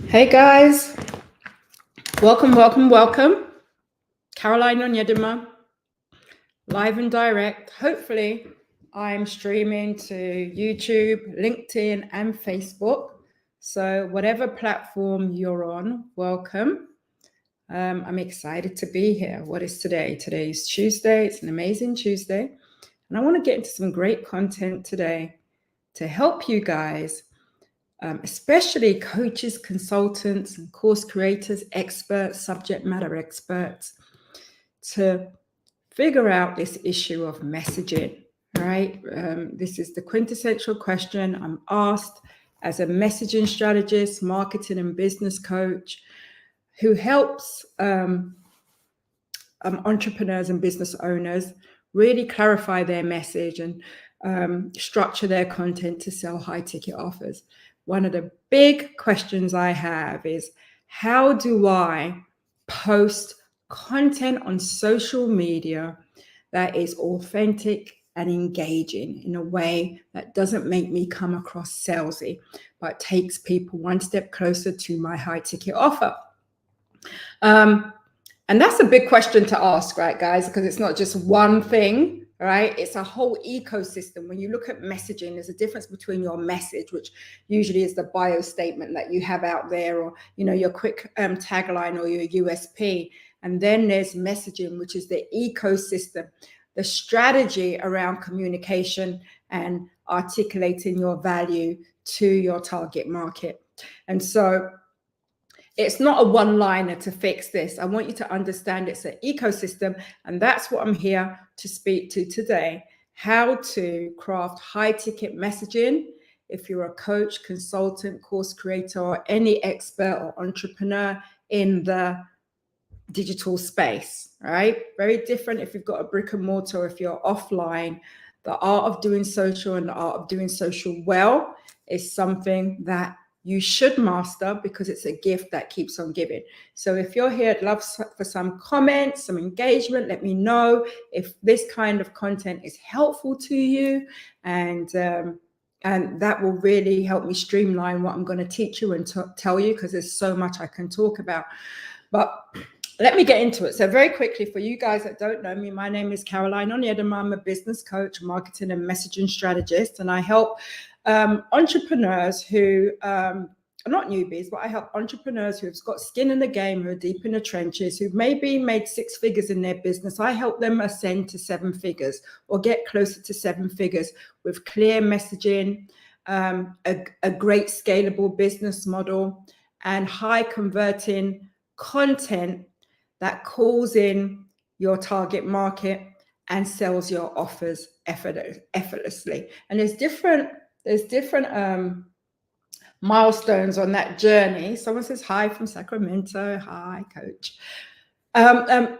Hey guys, welcome. Caroline Onyedema, live and direct. Hopefully, I'm streaming to YouTube, LinkedIn, and Facebook. So, whatever platform you're on, welcome. I'm excited to be here. What is today? Today is Tuesday. It's an amazing Tuesday. And I want to get into some great content today to help you guys. Especially coaches, consultants, and course creators, experts, subject matter experts, to figure out this issue of messaging, right? This is the quintessential question I'm asked as a messaging strategist, marketing and business coach who helps entrepreneurs and business owners really clarify their message and structure their content to sell high ticket offers. One of the big questions I have is, how do I post content on social media that is authentic and engaging in a way that doesn't make me come across salesy, but takes people one step closer to my high ticket offer? And that's a big question to ask, right, guys? Because it's not just one thing, right? It's a whole ecosystem. When you look at messaging, there's a difference between your message, which usually is the bio statement that you have out there, or, you know, your quick tagline or your USP. And then there's messaging, which is the ecosystem, the strategy around communication and articulating your value to your target market. And so it's not a one-liner to fix this. I want you to understand it's an ecosystem, and that's what I'm here to speak to today. How to craft high-ticket messaging if you're a coach, consultant, course creator, or any expert or entrepreneur in the digital space, right? Very different if you've got a brick and mortar, if you're offline. The art of doing social and the art of doing social well is something that you should master, because it's a gift that keeps on giving. So if you're here, I'd love for some comments, some engagement. Let me know if this kind of content is helpful to you, and that will really help me streamline what I'm going to teach you and tell you, because there's so much I can talk about. But let me get into it. So very quickly, for you guys that don't know me, my name is Caroline Onyedema. I'm a business coach, marketing and messaging strategist, and I help entrepreneurs who are not newbies, but I help entrepreneurs who've got skin in the game, who are deep in the trenches, who've maybe made 6 figures in their business. I help them ascend to 7 figures or get closer to 7 figures with clear messaging, a great scalable business model, and high converting content that calls in your target market and sells your offers effortlessly. And there's different milestones on that journey. Someone says hi from Sacramento. Hi, coach.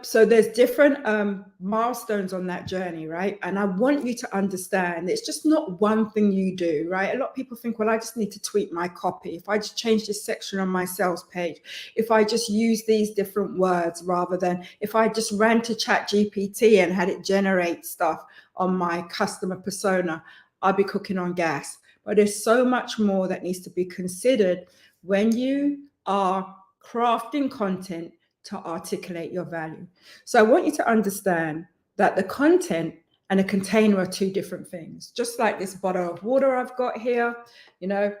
So there's different milestones on that journey, right? And I want you to understand it's just not one thing you do, right? A lot of people think, well, I just need to tweak my copy. If I just change this section on my sales page, if I just use these different words, rather than if I just ran to ChatGPT and had it generate stuff on my customer persona, I'll be cooking on gas. But there's so much more that needs to be considered when you are crafting content to articulate your value. So I want you to understand that the content and a container are 2 different things. Just like this bottle of water I've got here, you know,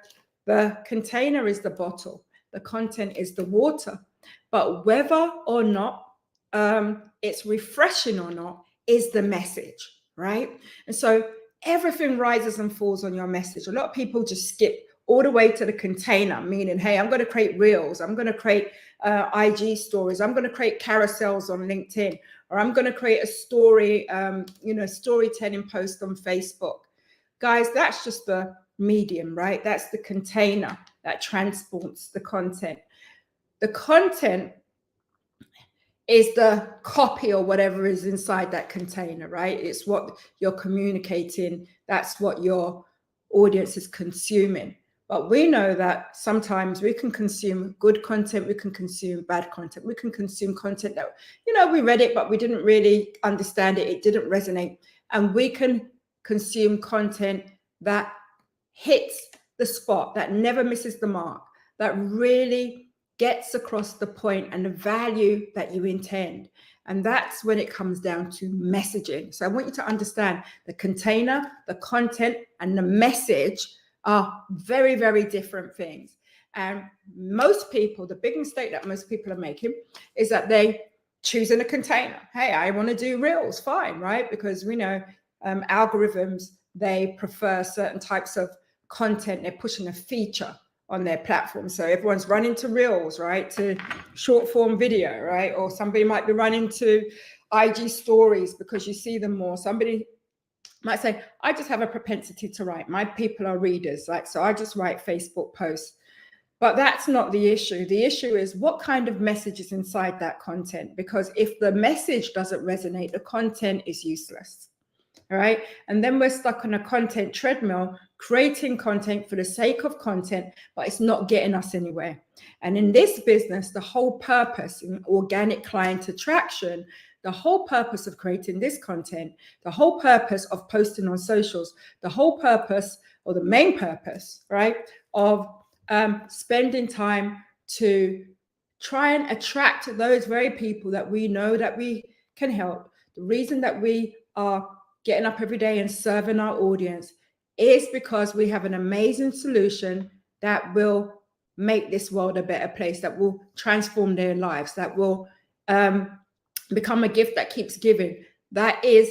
the container is the bottle, the content is the water. But whether or not it's refreshing or not is the message, right? And so everything rises and falls on your message. A lot of people just skip all the way to the container, meaning, hey, I'm going to create reels, I'm going to create IG stories, I'm going to create carousels on LinkedIn, or I'm going to create a story, storytelling post on Facebook. Guys, that's just the medium, right? That's the container that transports the content. The content is the copy or whatever is inside that container, right? It's what you're communicating. That's what your audience is consuming. But we know that sometimes we can consume good content, we can consume bad content, we can consume content that, you know, we read it, but we didn't really understand it, it didn't resonate. And we can consume content that hits the spot, that never misses the mark, that really gets across the point and the value that you intend. And that's when it comes down to messaging. So I want you to understand the container, the content, and the message are very, very different things. And most people, the big mistake that most people are making is that they choose in a container. Hey, I want to do reels, fine, right? Because we know algorithms, they prefer certain types of content. They're pushing a feature on their platform. So everyone's running to reels, right? To short form video, right? Or somebody might be running to IG stories because you see them more. Somebody might say, I just have a propensity to write. My people are readers, like, so I just write Facebook posts. But that's not the issue. The issue is what kind of message is inside that content, because if the message doesn't resonate, the content is useless. All right. And then we're stuck on a content treadmill, creating content for the sake of content, but it's not getting us anywhere. And in this business, the whole purpose in organic client attraction, the whole purpose of creating this content, the whole purpose of posting on socials, the whole purpose, or the main purpose, right, of spending time to try and attract those very people that we know that we can help. The reason that we are getting up every day and serving our audience is because we have an amazing solution that will make this world a better place, that will transform their lives, that will become a gift that keeps giving, that is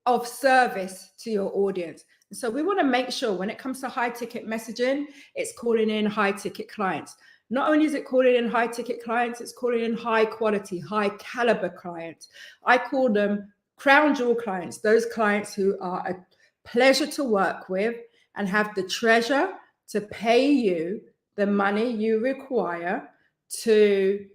of service to your audience. So we want to make sure when it comes to high ticket messaging, it's calling in high ticket clients. Not only is it calling in high ticket clients, it's calling in high quality, high caliber clients. I call them crown jewel clients, those clients who are a pleasure to work with and have the treasure to pay you the money you require to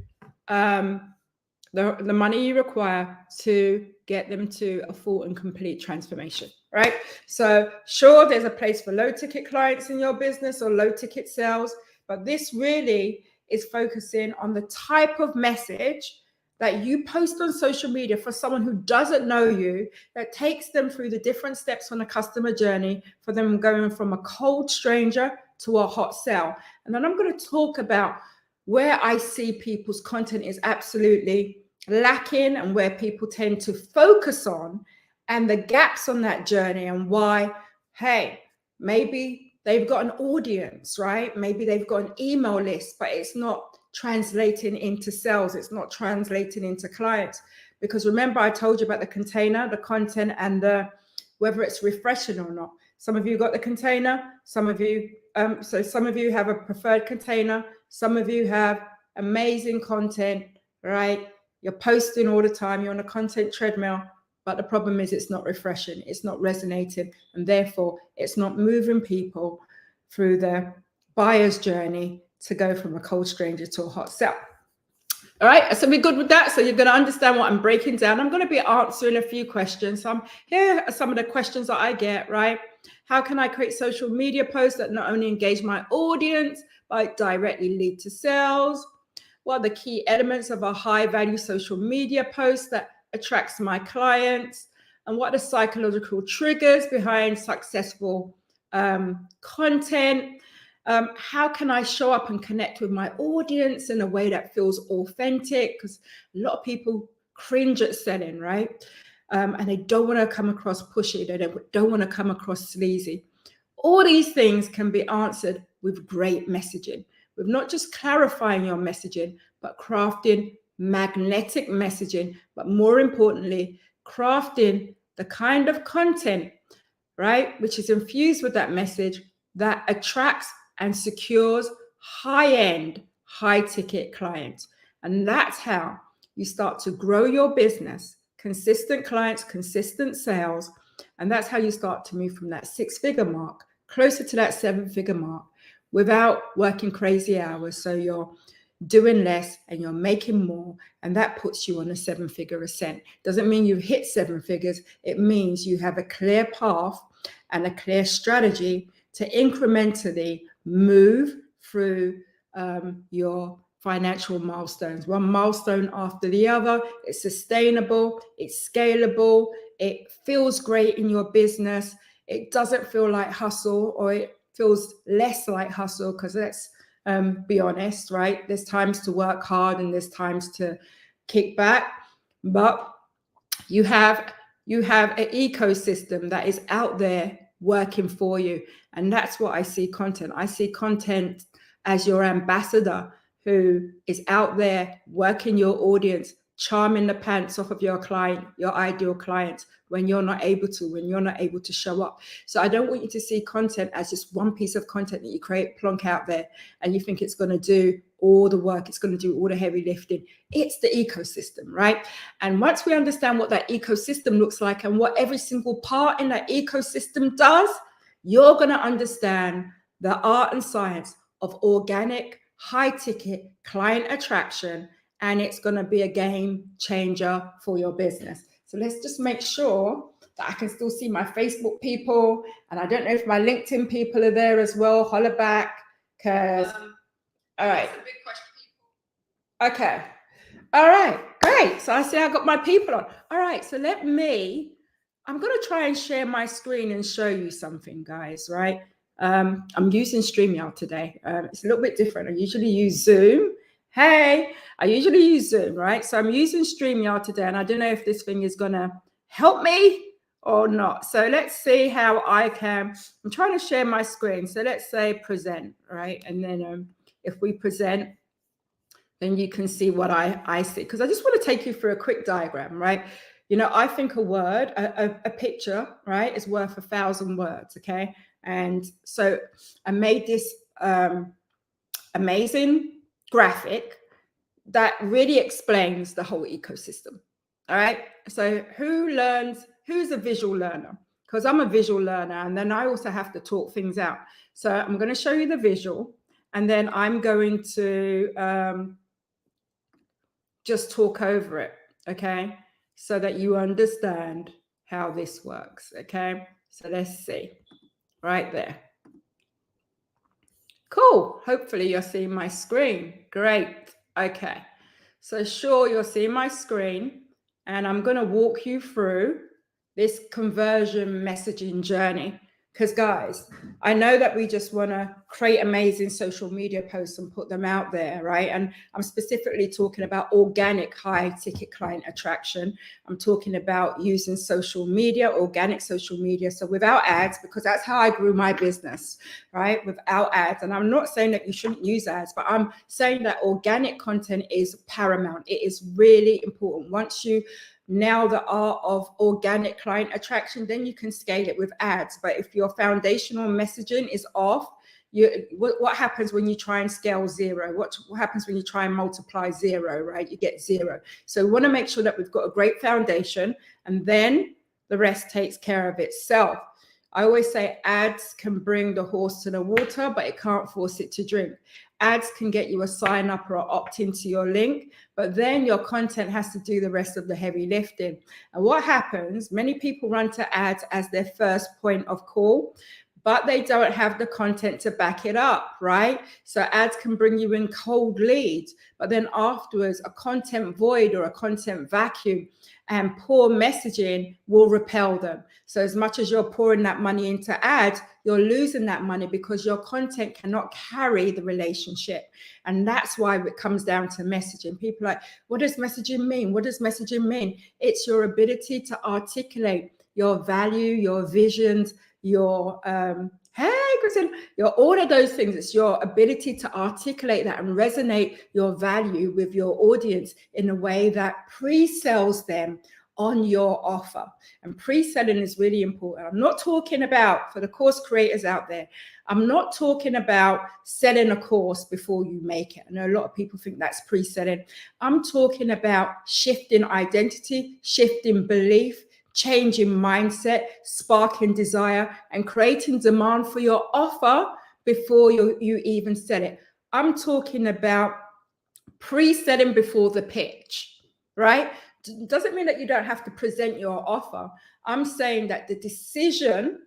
the money you require to get them to a full and complete transformation, right? So sure, there's a place for low ticket clients in your business or low ticket sales, but this really is focusing on the type of message that you post on social media for someone who doesn't know you, that takes them through the different steps on a customer journey, for them going from a cold stranger to a hot sell. And then I'm going to talk about where I see people's content is absolutely lacking and where people tend to focus on, and the gaps on that journey, and why, hey, maybe they've got an audience, right? Maybe they've got an email list, but it's not translating into sales. It's not translating into clients. Because remember, I told you about the container, the content, and the whether it's refreshing or not. Some of you got the container, some of you, some of you have a preferred container, some of you have amazing content, right? You're posting all the time, you're on a content treadmill, but the problem is it's not refreshing, it's not resonating, and therefore it's not moving people through the buyer's journey to go from a cold stranger to a hot sell. All right, so we're good with that. So you're going to understand what I'm breaking down. I'm going to be answering a few questions. Here are some of the questions that I get, right? How can I create social media posts that not only engage my audience, but directly lead to sales? What are the key elements of a high value social media post that attracts my clients? And what are the psychological triggers behind successful content? How can I show up and connect with my audience in a way that feels authentic? Because a lot of people cringe at selling, right? And they don't want to come across pushy. They don't want to come across sleazy. All these things can be answered with great messaging, with not just clarifying your messaging, but crafting magnetic messaging, but more importantly, crafting the kind of content, right, which is infused with that message that attracts and secures high-end, high-ticket clients. And that's how you start to grow your business, consistent clients, consistent sales, and that's how you start to move from that six-figure mark closer to that seven-figure mark without working crazy hours. So you're doing less and you're making more, and that puts you on a seven-figure ascent. Doesn't mean you've hit seven figures. It means you have a clear path and a clear strategy to incrementally move through your financial milestones, one milestone after the other. It's sustainable, it's scalable, it feels great in your business. It doesn't feel like hustle, or it feels less like hustle, because let's be honest, right? There's times to work hard and there's times to kick back, but you have an ecosystem that is out there working for you. And that's what I see content. I see content as your ambassador who is out there working your audience, charming the pants off of your client, your ideal client, when you're not able to show up. So I don't want you to see content as just one piece of content that you create, plonk out there, and you think it's going to do all the work, it's going to do all the heavy lifting. It's the ecosystem, right? And once we understand what that ecosystem looks like and what every single part in that ecosystem does, you're going to understand the art and science of organic, high ticket client attraction, and it's going to be a game changer for your business. So let's just make sure that I can still see my Facebook people, and I don't know if my LinkedIn people are there as well. Holler back, because all right. That's a big question, people. Okay. All right. Great. So I see I got my people on. All right. So I'm going to try and share my screen and show you something, guys, right? I'm using StreamYard today. It's a little bit different. I usually use Zoom. Hey, I usually use Zoom, right? So I'm using StreamYard today, and I don't know if this thing is going to help me or not. So let's see how I'm trying to share my screen. So let's say present, right? And then if we present, then you can see what I see. Because I just want to take you through a quick diagram, right? You know, I think a word, a picture, right, is worth 1,000 words, okay? And so I made this amazing graphic that really explains the whole ecosystem, all right? So who's a visual learner? Because I'm a visual learner, and then I also have to talk things out. So I'm going to show you the visual, and then I'm going to just talk over it, okay? So that you understand how this works, okay? So let's see, right there. Cool, hopefully you're seeing my screen. Great, okay. So sure, you're seeing my screen, and I'm gonna walk you through this conversion messaging journey. Because guys, I know that we just want to create amazing social media posts and put them out there, right? And I'm specifically talking about organic high ticket client attraction. I'm talking about using social media, organic social media. So without ads, because that's how I grew my business, right? Without ads. And I'm not saying that you shouldn't use ads, but I'm saying that organic content is paramount. It is really important. Once you nail the art of organic client attraction, then you can scale it with ads. But if your foundational messaging is off, what happens when you try and scale zero? What happens when you try and multiply zero, right? You get zero. So we want to make sure that we've got a great foundation, and then the rest takes care of itself. I always say ads can bring the horse to the water, but it can't force it to drink. Ads can get you a sign up or opt into your link, but then your content has to do the rest of the heavy lifting. And what happens, many people run to ads as their first point of call, but they don't have the content to back it up, right? So ads can bring you in cold leads, but then afterwards, a content void or a content vacuum and poor messaging will repel them. So as much as you're pouring that money into ads, you're losing that money because your content cannot carry the relationship. And that's why it comes down to messaging. People are like, what does messaging mean? What does messaging mean? It's your ability to articulate your value, your visions, your hey Kristen, all of those things. It's your ability to articulate that and resonate your value with your audience in a way that pre-sells them on your offer. And pre-selling is really important. I'm not talking about, for the course creators out there, I'm not talking about selling a course before you make it. I know a lot of people think that's pre-selling. I'm talking about shifting identity, shifting belief, changing mindset, sparking desire, and creating demand for your offer before you even sell it. I'm talking about pre-selling before the pitch, right? Doesn't mean that you don't have to present your offer. I'm saying that the decision,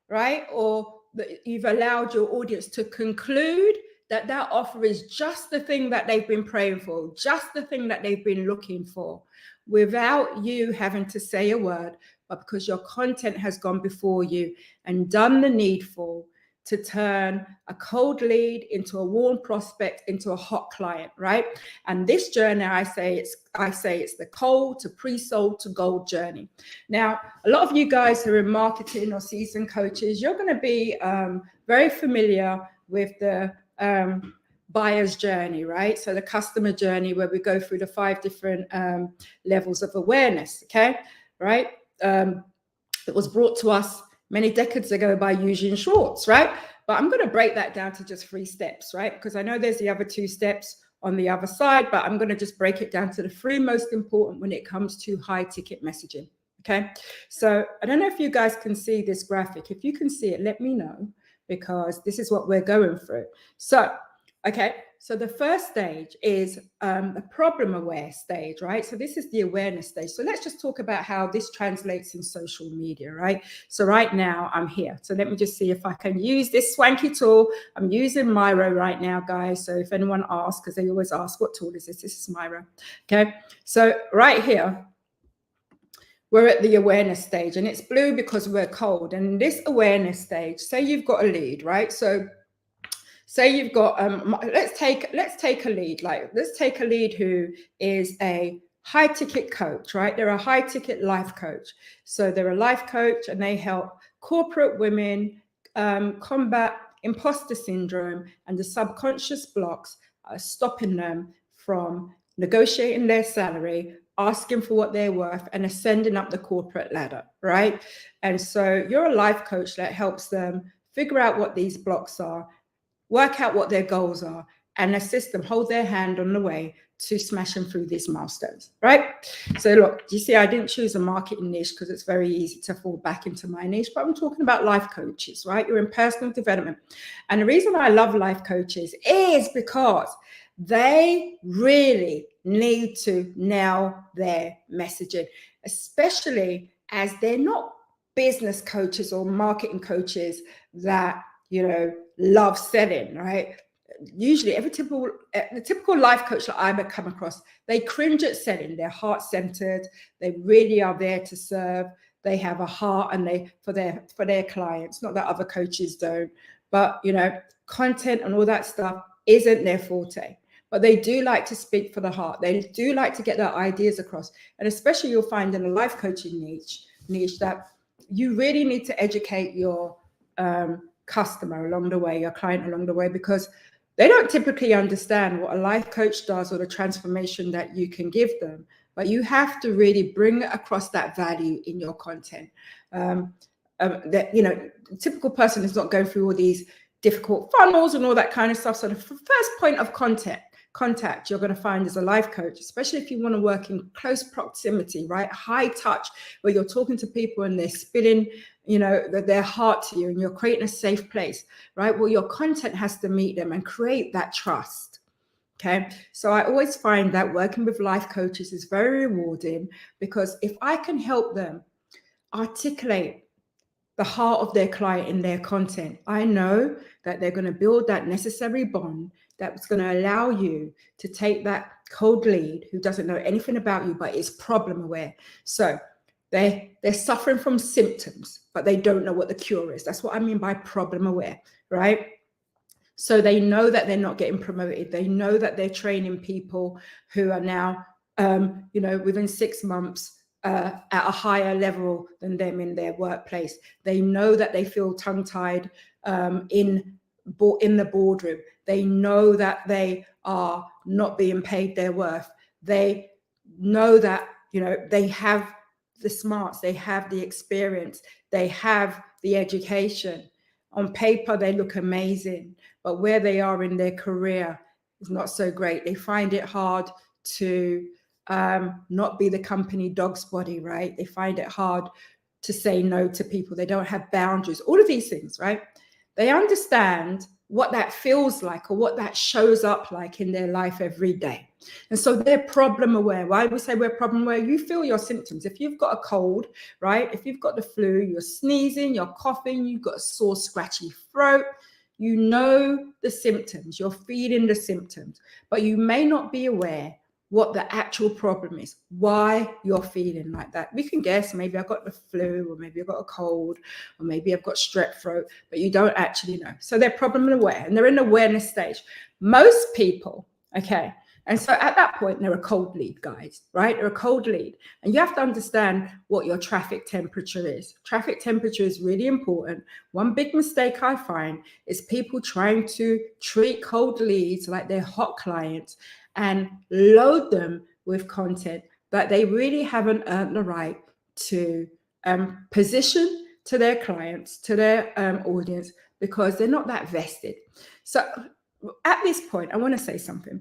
right, or that you've allowed your audience to conclude that that offer is just the thing that they've been praying for, just the thing that they've been looking for, without you having to say a word, but because your content has gone before you and done the needful, to turn a cold lead into a warm prospect into a hot client, right? And this journey, I say it's the cold to pre-sold to gold journey. Now, a lot of you guys who are in marketing or seasoned coaches, you're going to be very familiar with the buyer's journey, right? So the customer journey, where we go through the 5 different levels of awareness, okay, right? It was brought to us many decades ago by Eugene Schwartz, right? But I'm going to break that down to just 3 steps, right? Because I know there's the other 2 steps on the other side, but I'm going to just break it down to the 3 most important when it comes to high ticket messaging, okay? So I don't know if you guys can see this graphic. If you can see it, let me know, because this is what we're going through. So, okay, so the first stage is the problem aware stage, right? So this is the awareness stage. So let's just talk about how this translates in social media, right? So right now I'm here. So let me just see if I can use this swanky tool. I'm using Miro right now, guys. So if anyone asks, because they always ask, what tool is this? This is Miro, okay? So right here, we're at the awareness stage, and it's blue because we're cold. And in this awareness stage, say you've got a lead, right? So say you've got let's take a lead, let's take a lead who is a high ticket coach, right? They're a high ticket life coach. So they're a life coach, and they help corporate women combat imposter syndrome and the subconscious blocks stopping them from negotiating their salary, asking for what they're worth, and ascending up the corporate ladder, right? And so you're a life coach that helps them figure out what these blocks are, work out what their goals are, and assist them, hold their hand on the way to smashing through these milestones, right? So look, you see, I didn't choose a marketing niche because it's very easy to fall back into my niche, but I'm talking about life coaches, right? You're in personal development. And the reason I love life coaches is because they really need to nail their messaging, especially as they're not business coaches or marketing coaches that, you know, love selling, right? Usually the typical life coach that I've come across, they cringe at selling. They're heart-centered. They really are there to serve. They have a heart, and for their clients. Not that other coaches don't, but you know, content and all that stuff isn't their forte. But they do like to speak for the heart. They do like to get their ideas across. And especially you'll find in a life coaching niche that you really need to educate your customer along the way, your client along the way, because they don't typically understand what a life coach does or the transformation that you can give them. But you have to really bring across that value in your content. That, you know, the typical person is not going through all these difficult funnels and all that kind of stuff. So the first point of contact you're going to find as a life coach, especially if you want to work in close proximity, right? High touch, where you're talking to people and they're spilling, you know, their heart to you, and you're creating a safe place, right? Well, your content has to meet them and create that trust. Okay. So I always find that working with life coaches is very rewarding, because if I can help them articulate the heart of their client in their content, I know that they're going to build that necessary bond that's going to allow you to take that cold lead who doesn't know anything about you but is problem aware. So they're suffering from symptoms, but they don't know what the cure is. That's what I mean by problem aware, right? So they know that they're not getting promoted. They know that they're training people who are now, you know, within 6 months at a higher level than them in their workplace. They know that they feel tongue-tied in the boardroom. They know that they are not being paid their worth. They know that, you know, they have the smarts, they have the experience, they have the education. On paper, they look amazing, but where they are in their career is not so great. They find it hard to not be the company dog's body, right? They find it hard to say no to people. They don't have boundaries, all of these things, right? They understand what that feels like or what that shows up like in their life every day. And so they're problem aware. Why we say we're problem aware? You feel your symptoms. If you've got a cold, right? If you've got the flu, you're sneezing, you're coughing, you've got a sore, scratchy throat, you know the symptoms, you're feeling the symptoms, but you may not be aware what the actual problem is, why you're feeling like that. We can guess, maybe I've got the flu, or maybe I've got a cold, or maybe I've got strep throat, but you don't actually know. So they're problem aware, and they're in awareness stage. Most people, okay, and so at that point, they're a cold lead, guys, right? They're a cold lead. And you have to understand what your traffic temperature is. Traffic temperature is really important. One big mistake I find is people trying to treat cold leads like they're hot clients and load them with content, but they really haven't earned the right to position to their clients, to their audience, because they're not that vested. So at this point, I want to say something.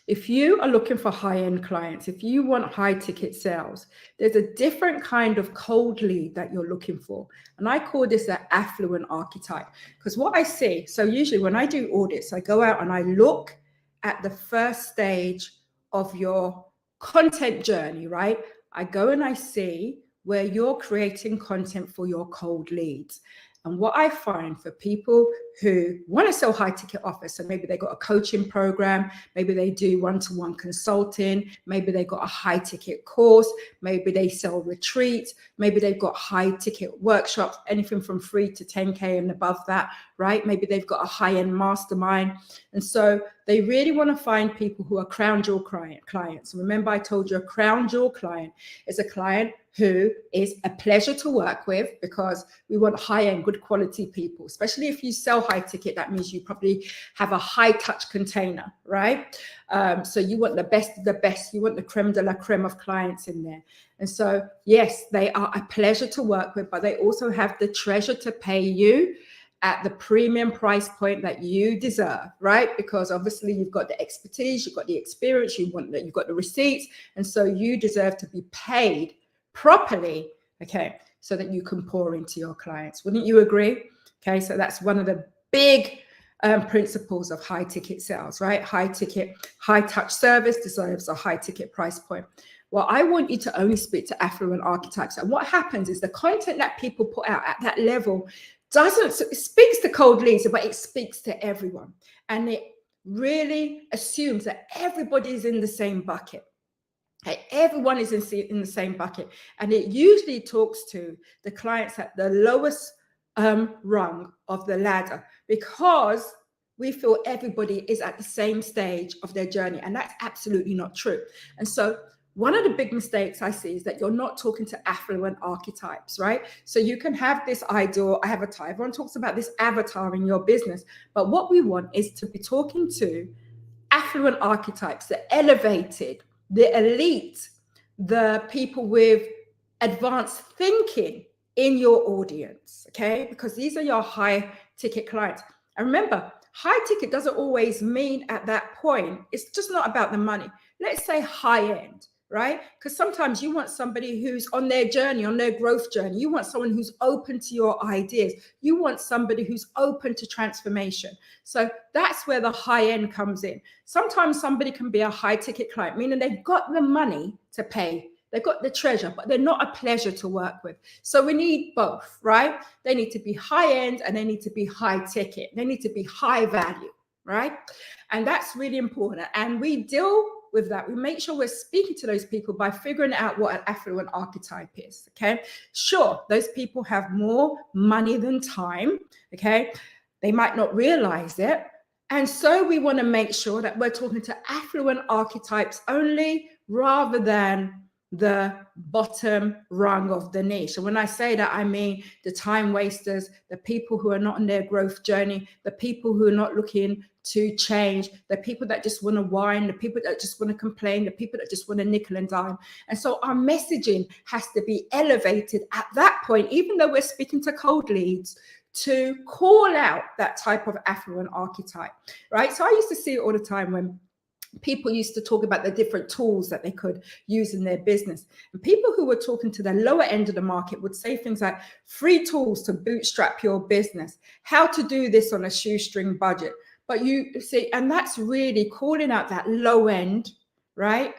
If you are looking for high-end clients, if you want high-ticket sales, there's a different kind of cold lead that you're looking for. And I call this an affluent archetype. Because what I see, so usually when I do audits, I go out and I look at the first stage of your content journey, right? I go and I see where you're creating content for your cold leads. And what I find for people who want to sell high ticket offers, so maybe they got a coaching program, maybe they do one-to-one consulting, maybe they got a high ticket course, maybe they sell retreats, maybe they've got high ticket workshops, anything from 3 to 10K and above that, right? Maybe they've got a high-end mastermind. And so they really want to find people who are crown jewel clients. Remember, I told you a crown jewel client is a client who is a pleasure to work with, because we want high-end, good quality people. Especially if you sell high ticket, that means you probably have a high touch container, right? So you want the best of the best. You want the creme de la creme of clients in there. And so, yes, they are a pleasure to work with, but they also have the treasure to pay you at the premium price point that you deserve, right? Because obviously you've got the expertise, you've got the experience, you've got the receipts, and so you deserve to be paid properly, okay, so that you can pour into your clients. Wouldn't you agree? Okay, so that's one of the big principles of high ticket sales, right? High ticket, high touch service deserves a high ticket price point. Well, I want you to only speak to affluent archetypes. And what happens is the content that people put out at that level it speaks to cold leads, but it speaks to everyone. And it really assumes that everybody is in the same bucket. Everyone is in the same bucket. And it usually talks to the clients at the lowest rung of the ladder, because we feel everybody is at the same stage of their journey. And that's absolutely not true. And so one of the big mistakes I see is that you're not talking to affluent archetypes, right? So you can have this ideal avatar. Everyone talks about this avatar in your business. But what we want is to be talking to affluent archetypes, the elevated, the elite, the people with advanced thinking in your audience, okay? Because these are your high ticket clients. And remember, high ticket doesn't always mean at that point, it's just not about the money. Let's say high end, right? Because sometimes you want somebody who's on their journey, on their growth journey. You want someone who's open to your ideas. You want somebody who's open to transformation. So that's where the high end comes in. Sometimes somebody can be a high ticket client, meaning they've got the money to pay. They've got the treasure, but they're not a pleasure to work with. So we need both, right? They need to be high end and they need to be high ticket. They need to be high value, right? And that's really important. And we deal with that. We make sure we're speaking to those people by figuring out what an affluent archetype is, okay? Sure, those people have more money than time, okay? They might not realize it. And so we want to make sure that we're talking to affluent archetypes only, rather than the bottom rung of the niche. And when I say that, I mean the time wasters, the people who are not on their growth journey, the people who are not looking to change, the people that just want to whine, the people that just want to complain, the people that just want to nickel and dime. And so our messaging has to be elevated at that point, even though we're speaking to cold leads, to call out that type of affluent archetype, right? So I used to see it all the time when people used to talk about the different tools that they could use in their business. And people who were talking to the lower end of the market would say things like free tools to bootstrap your business, how to do this on a shoestring budget. But you see, and that's really calling out that low end, right,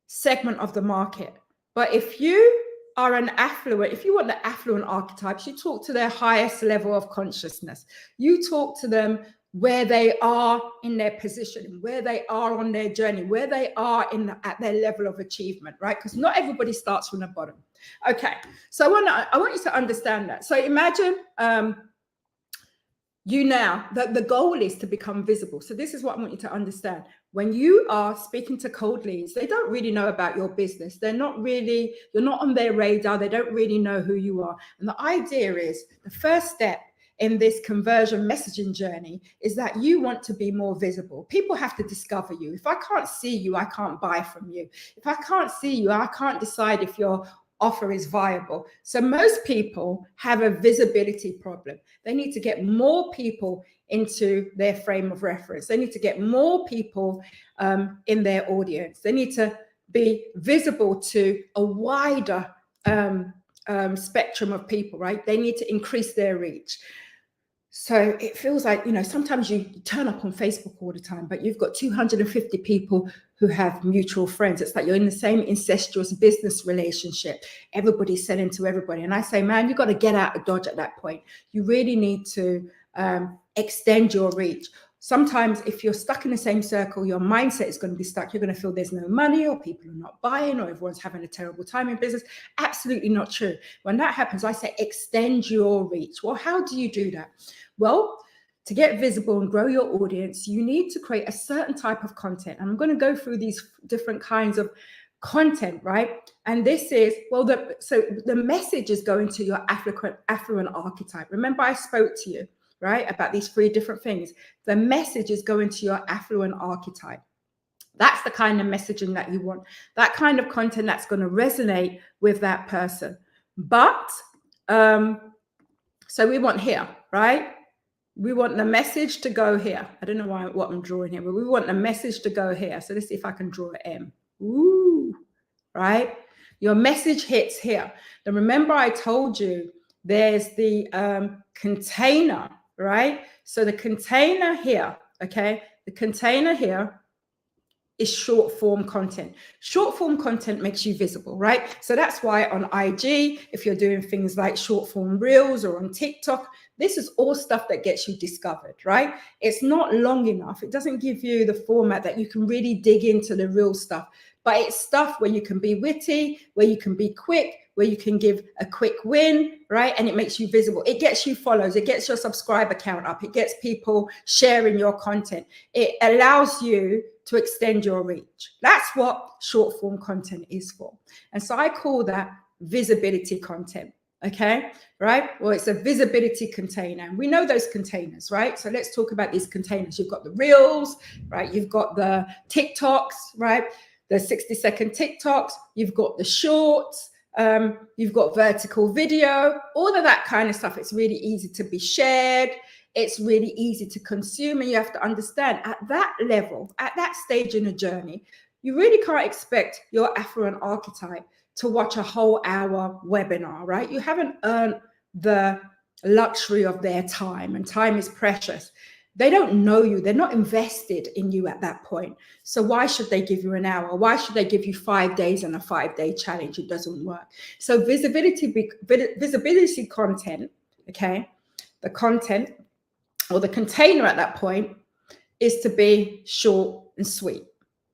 segment of the market. But if you are an affluent, if you want the affluent archetypes, you talk to their highest level of consciousness. You talk to them where they are in their position, where they are on their journey, where they are at their level of achievement, right? Because not everybody starts from the bottom. Okay, so I want you to understand that. So imagine that the goal is to become visible. So this is what I want you to understand. When you are speaking to cold leads, they don't really know about your business. You're not on their radar. They don't really know who you are. And the idea is the first step in this conversion messaging journey is that you want to be more visible. People have to discover you. If I can't see you, I can't buy from you. If I can't see you, I can't decide if your offer is viable. So most people have a visibility problem. They need to get more people into their frame of reference. They need to get more people in their audience. They need to be visible to a wider spectrum of people, right? They need to increase their reach. So it feels like, sometimes you turn up on Facebook all the time, but you've got 250 people who have mutual friends. It's like you're in the same incestuous business relationship. Everybody's selling to everybody. And I say, man, you've got to get out of Dodge at that point. You really need to extend your reach. Sometimes if you're stuck in the same circle, your mindset is going to be stuck. You're going to feel there's no money, or people are not buying, or everyone's having a terrible time in business. Absolutely not true. When that happens, I say extend your reach. Well, how do you do that? Well, to get visible and grow your audience, you need to create a certain type of content. And I'm going to go through these different kinds of content, right? And this is, so the message is going to your affluent archetype. Remember, I spoke to you, right, about these 3 different things. The message is going to your affluent archetype. That's the kind of messaging that you want, that kind of content that's going to resonate with that person. But, so we want here, right? We want the message to go here. I don't know what I'm drawing here, but we want the message to go here. So let's see if I can draw an M. Ooh, right? Your message hits here. Then remember I told you there's the container, right? So the container here, okay? The container here is short form content. Short form content makes you visible, right? So that's why on IG, if you're doing things like short form reels, or on TikTok, this is all stuff that gets you discovered, right? It's not long enough. It doesn't give you the format that you can really dig into the real stuff, but it's stuff where you can be witty, where you can be quick, where you can give a quick win, right? And it makes you visible. It gets you follows. It gets your subscriber count up. It gets people sharing your content. It allows you to extend your reach. That's what short form content is for. And so I call that visibility content. Okay, right? Well, it's a visibility container. We know those containers, right? So let's talk about these containers. You've got the reels, right? You've got the TikToks, right? The 60-second TikToks. You've got the shorts. You've got vertical video, all of that kind of stuff. It's really easy to be shared. It's really easy to consume. And you have to understand at that level, at that stage in the journey, you really can't expect your affluent archetype to watch a whole hour webinar, right? You haven't earned the luxury of their time, and time is precious. They don't know you. They're not invested in you at that point. So why should they give you an hour? Why should they give you 5 days and a 5-day challenge? It doesn't work. So visibility content, okay, the content or the container at that point is to be short and sweet.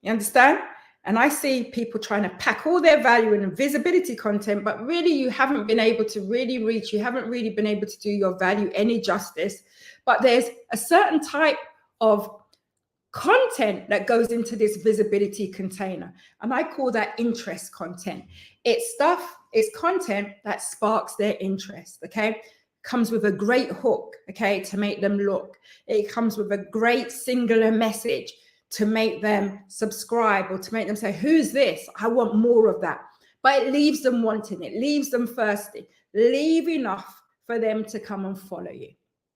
You understand? And I see people trying to pack all their value in visibility content, but really you haven't been able to really reach, you haven't really been able to do your value any justice. But there's a certain type of content that goes into this visibility container. And I call that interest content. It's content that sparks their interest, okay? Comes with a great hook, okay, to make them look. It comes with a great singular message to make them subscribe, or to make them say, who's this? I want more of that. But it leaves them wanting, it leaves them thirsty. Leave enough for them to come and follow you.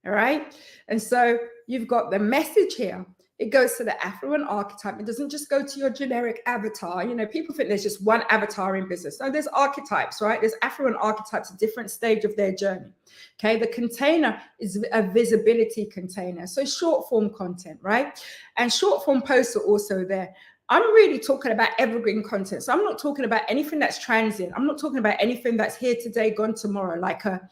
All right. And so you've got the message here. It goes to the affluent archetype. It doesn't just go to your generic avatar. You know, people think there's just one avatar in business. No, there's archetypes, right? There's affluent archetypes at different stage of their journey. Okay. The container is a visibility container. So short form content, right? And short form posts are also there. I'm really talking about evergreen content. So I'm not talking about anything that's transient. I'm not talking about anything that's here today, gone tomorrow, like a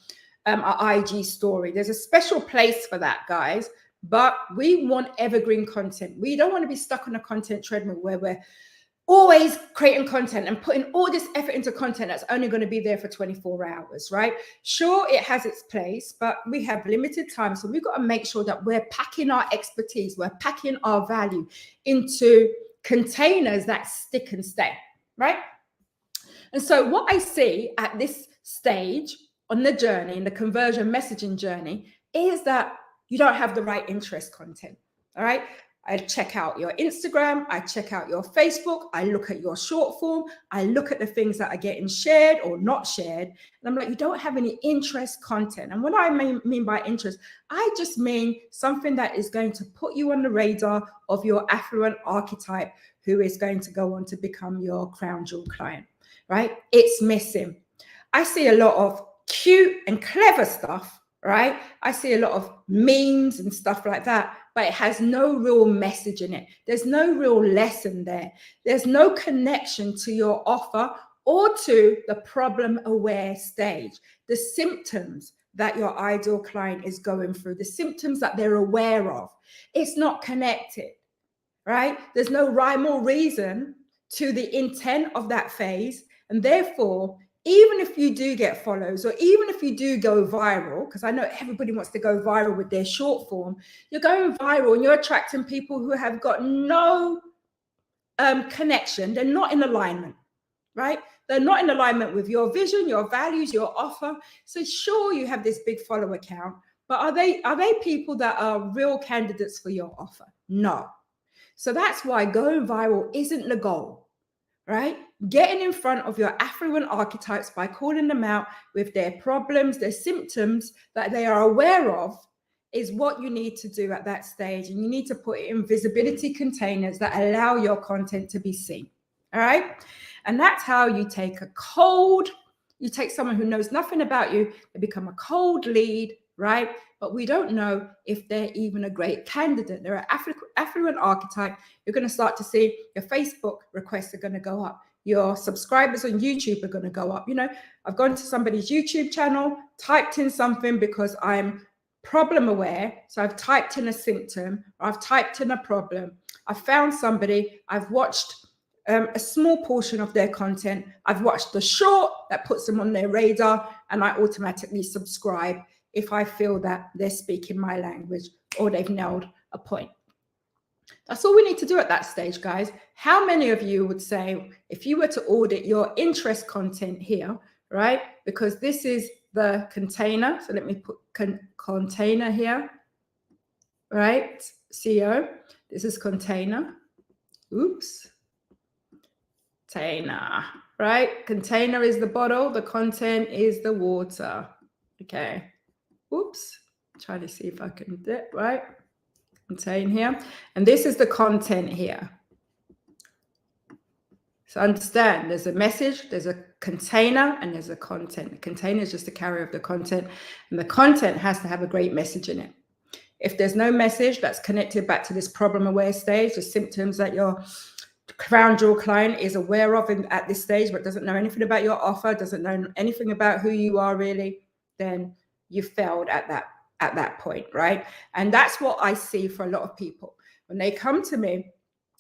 IG story. There's a special place for that, guys. but we want evergreen content. We don't want to be stuck on a content treadmill where we're always creating content and putting all this effort into content that's only going to be there for 24 hours, right? Sure, it has its place, but we have limited time. So we've got to make sure that we're packing our expertise, we're packing our value into containers that stick and stay, right? And so what I see at this stage on the journey, in the conversion messaging journey, is that you don't have the right interest content, all right? I check out your Instagram, I check out your Facebook, I look at your short form, I look at the things that are getting shared or not shared, and I'm like, you don't have any interest content. And what I mean by interest, I just mean something that is going to put you on the radar of your affluent archetype who is going to go on to become your crown jewel client, right? It's missing. I see a lot of cute and clever stuff, right? I see a lot of memes and stuff like that, but it has no real message in it. There's no real lesson there. There's no connection to your offer or to the problem-aware stage, the symptoms that your ideal client is going through, the symptoms that they're aware of. It's not connected, right? There's no rhyme or reason to the intent of that phase, and therefore, even if you do get follows, or even if you do go viral, because I know everybody wants to go viral with their short form, you're going viral and you're attracting people who have got no connection. They're not in alignment, right? They're not in alignment with your vision, your values, your offer. So sure, you have this big follower count, but are they people that are real candidates for your offer? No. So that's why going viral isn't the goal. Right? Getting in front of your affluent archetypes by calling them out with their problems, their symptoms that they are aware of is what you need to do at that stage. And you need to put it in visibility containers that allow your content to be seen. All right? And that's how you take you take someone who knows nothing about you, they become a cold lead, right? But we don't know if they're even a great candidate. They're an affluent archetype. You're going to start to see your Facebook requests are going to go up. Your subscribers on YouTube are going to go up. You know, I've gone to somebody's YouTube channel, typed in something because I'm problem aware. So I've typed in a symptom, or I've typed in a problem. I've found somebody, I've watched a small portion of their content. I've watched the short that puts them on their radar, and I automatically subscribe if I feel that they're speaking my language or they've nailed a point. That's all we need to do at that stage, guys. How many of you would say, if you were to audit your interest content here, right? Because this is the container. So let me put container here, right? CEO, this is container. Oops. Container, right? Container is the bottle. The content is the water. Okay. Oops, try to see if I can do it, right? Contain here. And this is the content here. So understand, there's a message, there's a container, and there's a content. The container is just a carrier of the content, and the content has to have a great message in it. If there's no message that's connected back to this problem-aware stage, the symptoms that your crown jewel client is aware of at this stage, but doesn't know anything about your offer, doesn't know anything about who you are really, then you failed at that point, right? And that's what I see for a lot of people. When they come to me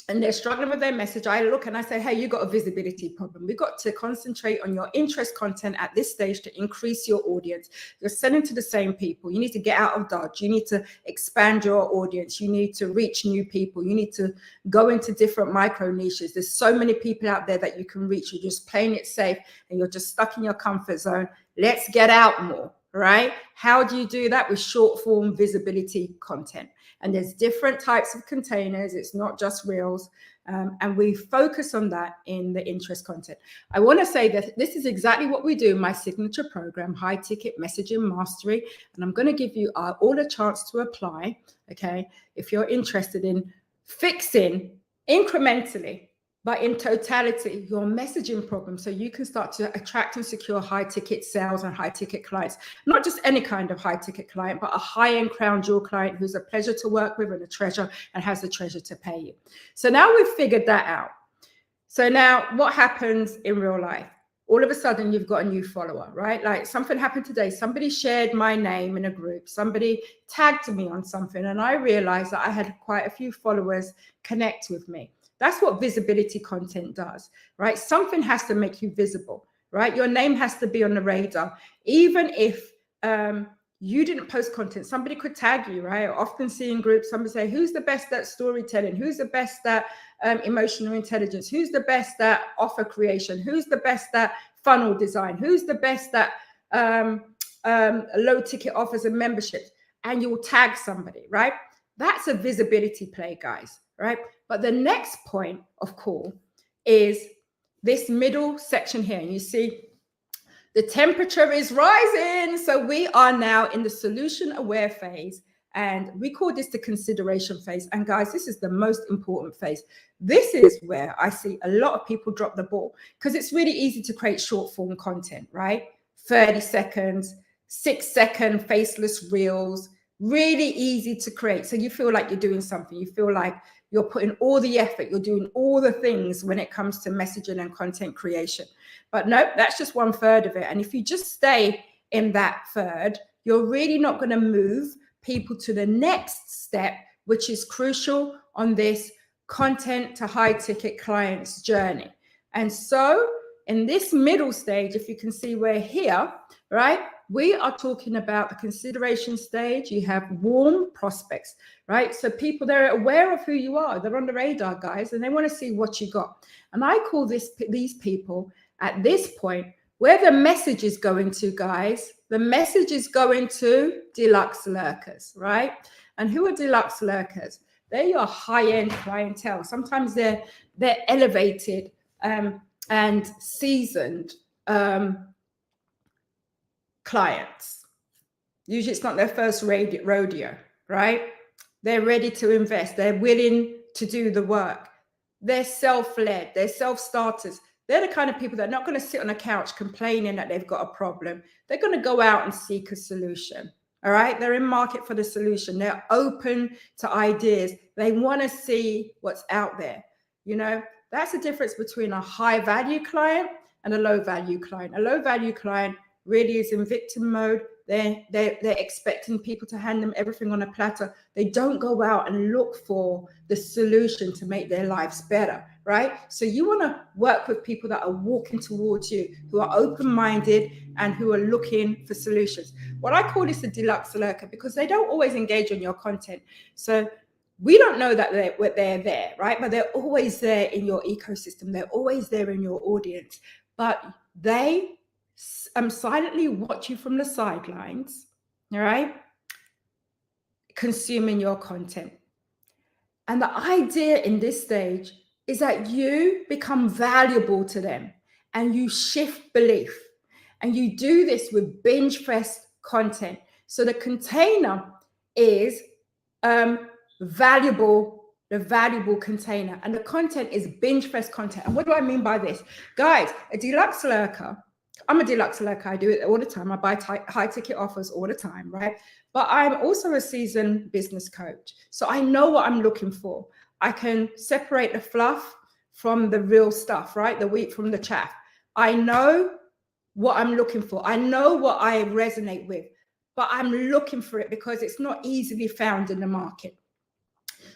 and they're struggling with their message, I look and I say, hey, you got a visibility problem. We've got to concentrate on your interest content at this stage to increase your audience. You're selling to the same people. You need to get out of dodge. You need to expand your audience. You need to reach new people. You need to go into different micro niches. There's so many people out there that you can reach. You're just playing it safe and you're just stuck in your comfort zone. Let's get out more. Right? How do you do that? With short form visibility content. And there's different types of containers. It's not just reels. And we focus on that in the interest content. I want to say that this is exactly what we do in my signature program, High Ticket Messaging Mastery. And I'm going to give you all a chance to apply. Okay. If you're interested in fixing incrementally, but in totality, your messaging problem, so you can start to attract and secure high ticket sales and high ticket clients, not just any kind of high ticket client, but a high-end crown jewel client who's a pleasure to work with and a treasure and has the treasure to pay you. So now we've figured that out. So now what happens in real life? all of a sudden you've got a new follower, right? Like something happened today. Somebody shared my name in a group. Somebody tagged me on something, and I realized that I had quite a few followers connect with me. That's what visibility content does, right? Something has to make you visible, right? Your name has to be on the radar. Even if you didn't post content, somebody could tag you, right? I often see in groups, somebody say, who's the best at storytelling? Who's the best at emotional intelligence? Who's the best at offer creation? Who's the best at funnel design? Who's the best at low ticket offers and memberships? And you'll tag somebody, right? That's a visibility play, guys, right? But the next point of call is this middle section here. And you see the temperature is rising. So we are now in the solution aware phase. And we call this the consideration phase. And guys, this is the most important phase. This is where I see a lot of people drop the ball, because it's really easy to create short form content, right? 30 seconds, 6-second faceless reels, really easy to create. So you feel like you're doing something. You feel like you're putting all the effort, you're doing all the things when it comes to messaging and content creation. But no, that's just 1/3 of it. And if you just stay in that third, you're really not going to move people to the next step, which is crucial on this content to high ticket clients journey. And so in this middle stage, if you can see, we're here, right? We are talking about the consideration stage. You have warm prospects, right? So people, they're aware of who you are. They're on the radar, guys, and they want to see what you got. And I call these people at this point, where the message is going to, guys, the message is going to deluxe lurkers, right? And who are deluxe lurkers? They're your high-end clientele. Sometimes they're elevated and seasoned clients. Usually it's not their first rodeo, right? They're ready to invest. They're willing to do the work. They're self-led. They're self-starters. They're the kind of people that are not going to sit on a couch complaining that they've got a problem. They're going to go out and seek a solution. All right. They're in market for the solution. They're open to ideas. They want to see what's out there. You know, that's the difference between a high value client and a low value client. A low value client really is in victim mode. They're expecting people to hand them everything on a platter. They don't go out and look for the solution to make their lives better, right? So you want to work with people that are walking towards you, who are open-minded and who are looking for solutions. What I call this a deluxe lurker, because they don't always engage on your content. So we don't know that they're there, right? But they're always there in your ecosystem. They're always there in your audience. But they silently watch you from the sidelines, all right, consuming your content. And the idea in this stage is that you become valuable to them and you shift belief. And you do this with binge fest content. So the container is valuable, the valuable container, and the content is binge fest content. And what do I mean by this? Guys, a deluxe lurker, I'm a deluxe lurker. I do it all the time. I buy high ticket offers all the time, right? But I'm also a seasoned business coach. So I know what I'm looking for. I can separate the fluff from the real stuff, right? The wheat from the chaff. I know what I'm looking for. I know what I resonate with, but I'm looking for it because it's not easily found in the market.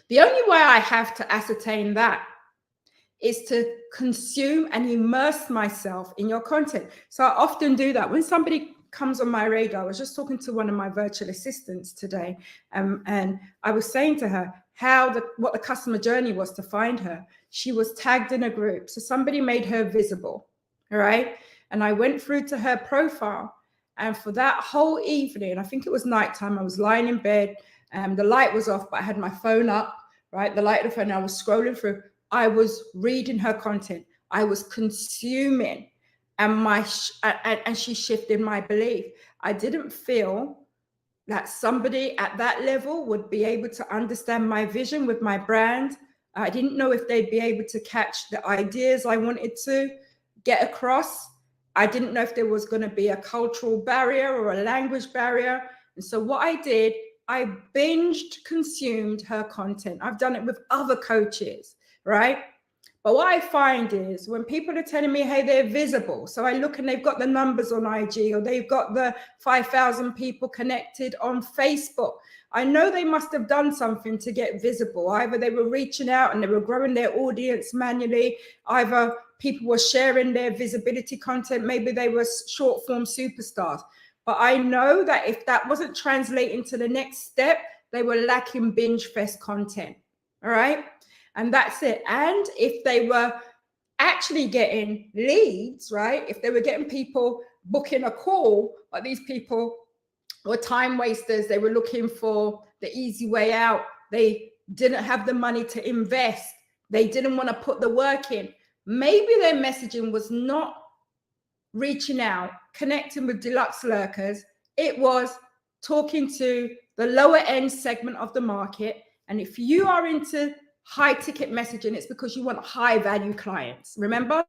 The only way I have to ascertain that is to consume and immerse myself in your content. So I often do that. When somebody comes on my radar, I was just talking to one of my virtual assistants today, and I was saying to her what the customer journey was to find her. She was tagged in a group. So somebody made her visible, all right? And I went through to her profile, and for that whole evening, I think it was nighttime, I was lying in bed, the light was off, but I had my phone up, right? The light of the phone, I was scrolling through. I was reading her content. I was consuming, and she shifted my belief. I didn't feel that somebody at that level would be able to understand my vision with my brand. I didn't know if they'd be able to catch the ideas I wanted to get across. I didn't know if there was going to be a cultural barrier or a language barrier. And so what I did, I binged consumed her content. I've done it with other coaches, right? But what I find is when people are telling me, hey, they're visible. So I look and they've got the numbers on IG, or they've got the 5,000 people connected on Facebook. I know they must have done something to get visible. Either they were reaching out and they were growing their audience manually. Either people were sharing their visibility content. Maybe they were short form superstars. But I know that if that wasn't translating to the next step, they were lacking binge fest content. All right. And that's it. And if they were actually getting leads, right? If they were getting people booking a call, but these people were time wasters, they were looking for the easy way out, they didn't have the money to invest, they didn't want to put the work in, maybe their messaging was not reaching out, connecting with deluxe lurkers. It was talking to the lower end segment of the market. And if you are into high ticket messaging, it's because you want high value clients. Remember,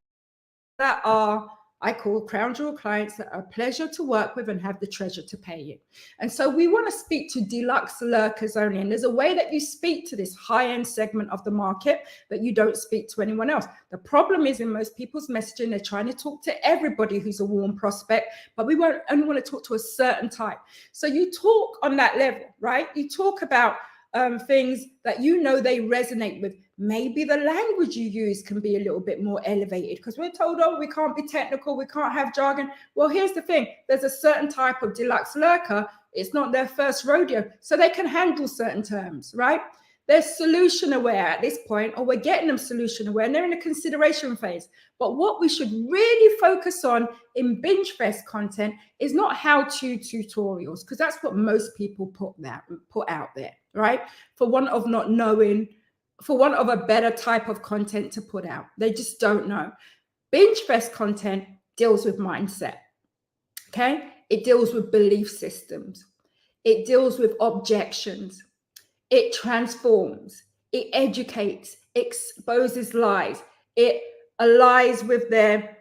that are, I call crown jewel clients, that are a pleasure to work with and have the treasure to pay you. And so we want to speak to deluxe lurkers only. And there's a way that you speak to this high-end segment of the market that you don't speak to anyone else. The problem is in most people's messaging, they're trying to talk to everybody who's a warm prospect, but we won't only want to talk to a certain type. So you talk on that level, right? You talk about things that you know they resonate with. Maybe the language you use can be a little bit more elevated, because we're told, oh, we can't be technical, we can't have jargon. Well, here's the thing. There's a certain type of deluxe lurker. It's not their first rodeo, so they can handle certain terms, right? They're solution aware at this point, or we're getting them solution aware, and they're in a consideration phase. But what we should really focus on in Binge Fest content is not how-to tutorials, because that's what most people put out there, right? For want of not knowing, for want of a better type of content to put out. They just don't know. Binge Fest content deals with mindset, okay? It deals with belief systems. It deals with objections. It transforms, it educates, exposes lies, it allies with their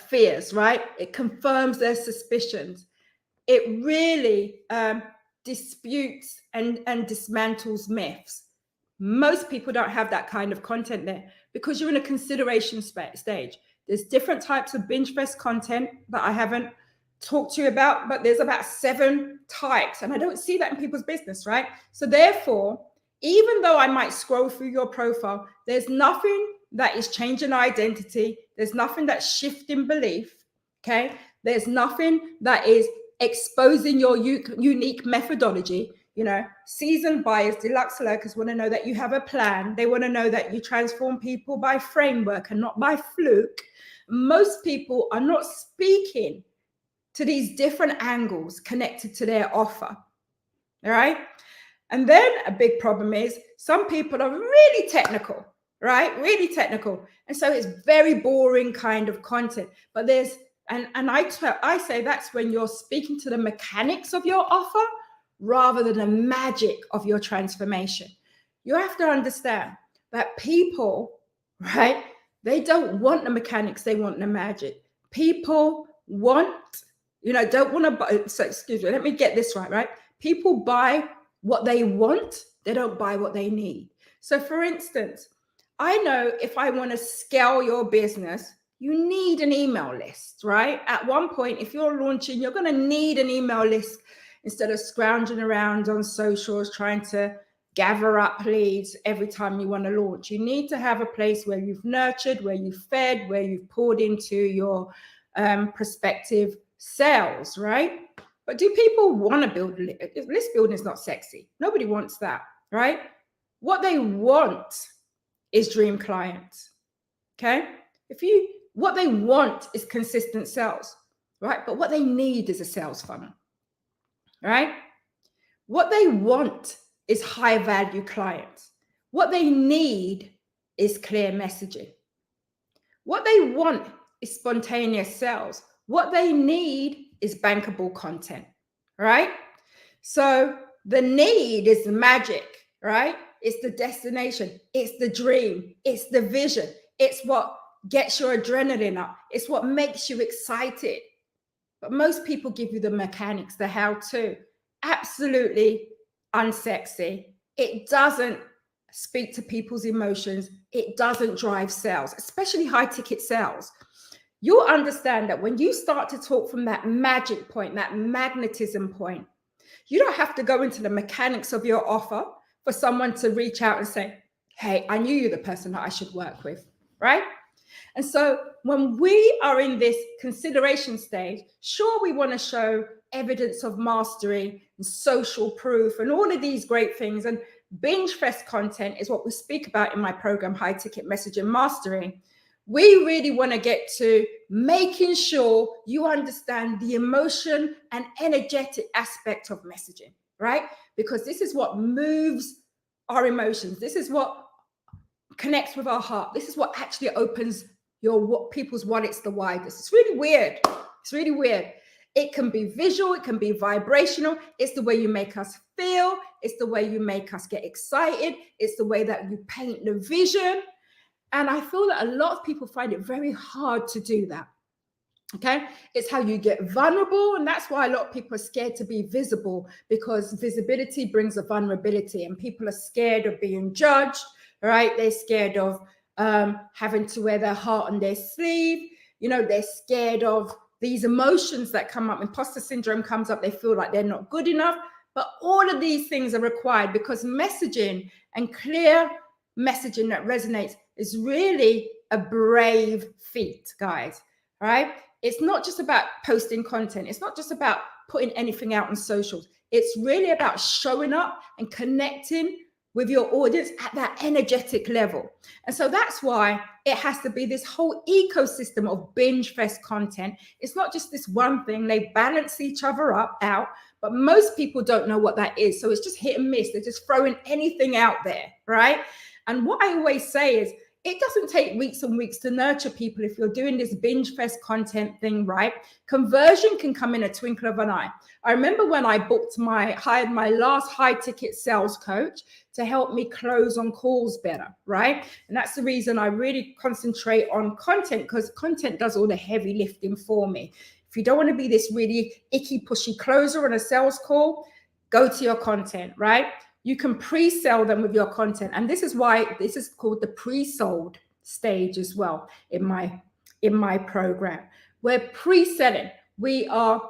fears, right? It confirms their suspicions. It really disputes and dismantles myths. Most people don't have that kind of content there because you're in a consideration stage. There's different types of Binge Fest content that I haven't talk to you about, but there's about 7 types, and I don't see that in people's business, right? So therefore, even though I might scroll through your profile, there's nothing that is changing identity. There's nothing that's shifting belief, okay? There's nothing that is exposing your unique methodology. You know, seasoned buyers, deluxe lurkers want to know that you have a plan. They want to know that you transform people by framework and not by fluke. Most people are not speaking to these different angles connected to their offer, all right? And then a big problem is some people are really technical, right? Really technical. And so it's very boring kind of content. But there's, and I say that's when you're speaking to the mechanics of your offer rather than the magic of your transformation. You have to understand that people, right? They don't want the mechanics, they want the magic. People want, don't want to buy, so excuse me, let me get this right? People buy what they want, they don't buy what they need. So for instance, I know if I want to scale your business, you need an email list, right? At one point, if you're launching, you're going to need an email list instead of scrounging around on socials trying to gather up leads every time you want to launch. You need to have a place where you've nurtured, where you've fed, where you've poured into your prospective sales, right? But do people want to build list building? Is not sexy. Nobody wants that, right? What they want is dream clients. Okay. What they want is consistent sales, right? But what they need is a sales funnel, right? What they want is high value clients. What they need is clear messaging. What they want is spontaneous sales. What they need is bankable content, right? So the need is the magic, right? It's the destination. It's the dream. It's the vision. It's what gets your adrenaline up. It's what makes you excited. But most people give you the mechanics, the how-to. Absolutely unsexy. It doesn't speak to people's emotions, it doesn't drive sales, especially high ticket sales. You'll understand that when you start to talk from that magic point, that magnetism point, you don't have to go into the mechanics of your offer for someone to reach out and say, hey, I knew you're the person that I should work with, right? And so when we are in this consideration stage, sure, we want to show evidence of mastery and social proof and all of these great things. And binge fest content is what we speak about in my program, High Ticket Messaging Mastery. We really want to get to making sure you understand the emotion and energetic aspect of messaging, right? Because this is what moves our emotions. This is what connects with our heart. This is what actually opens your people's wallets the widest. It's really weird. It's really weird. It can be visual. It can be vibrational. It's the way you make us feel. It's the way you make us get excited. It's the way that you paint the vision. And I feel that a lot of people find it very hard to do that. Okay, it's how you get vulnerable. And that's why a lot of people are scared to be visible, because visibility brings a vulnerability and people are scared of being judged, right? They're scared of having to wear their heart on their sleeve. You know, they're scared of these emotions that come up. Imposter syndrome comes up. They feel like they're not good enough. But all of these things are required, because messaging and clear messaging that resonates is really a brave feat, guys, right? It's not just about posting content. It's not just about putting anything out on socials. It's really about showing up and connecting with your audience at that energetic level. And so that's why it has to be this whole ecosystem of binge fest content. It's not just this one thing. They balance each other out, but most people don't know what that is. So it's just hit and miss. They're just throwing anything out there, right? And what I always say is, it doesn't take weeks and weeks to nurture people if you're doing this binge fest content thing, right? Conversion can come in a twinkle of an eye. I remember when I hired my last high ticket sales coach to help me close on calls better, right? And that's the reason I really concentrate on content, because content does all the heavy lifting for me. If you don't want to be this really icky, pushy closer on a sales call, go to your content, right? You can pre-sell them with your content. And this is why this is called the pre-sold stage as well in my program. We're pre-selling. We are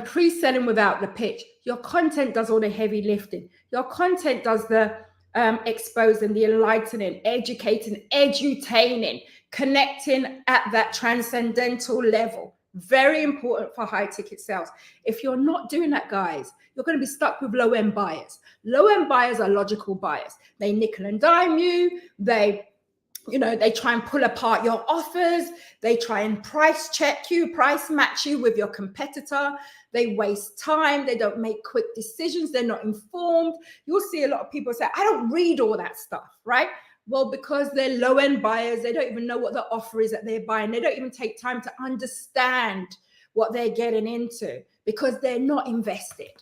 pre-selling without the pitch. Your content does all the heavy lifting. Your content does the exposing, the enlightening, educating, edutaining, connecting at that transcendental level. Very important for high ticket sales. If you're not doing that, guys, you're going to be stuck with low end buyers. Low end buyers are logical buyers. They nickel and dime you. They try and pull apart your offers. They try and price check you, price match you with your competitor. They waste time. They don't make quick decisions. They're not informed. You'll see a lot of people say, I don't read all that stuff, right? Well, because they're low-end buyers, they don't even know what the offer is that they're buying. They don't even take time to understand what they're getting into, because they're not invested.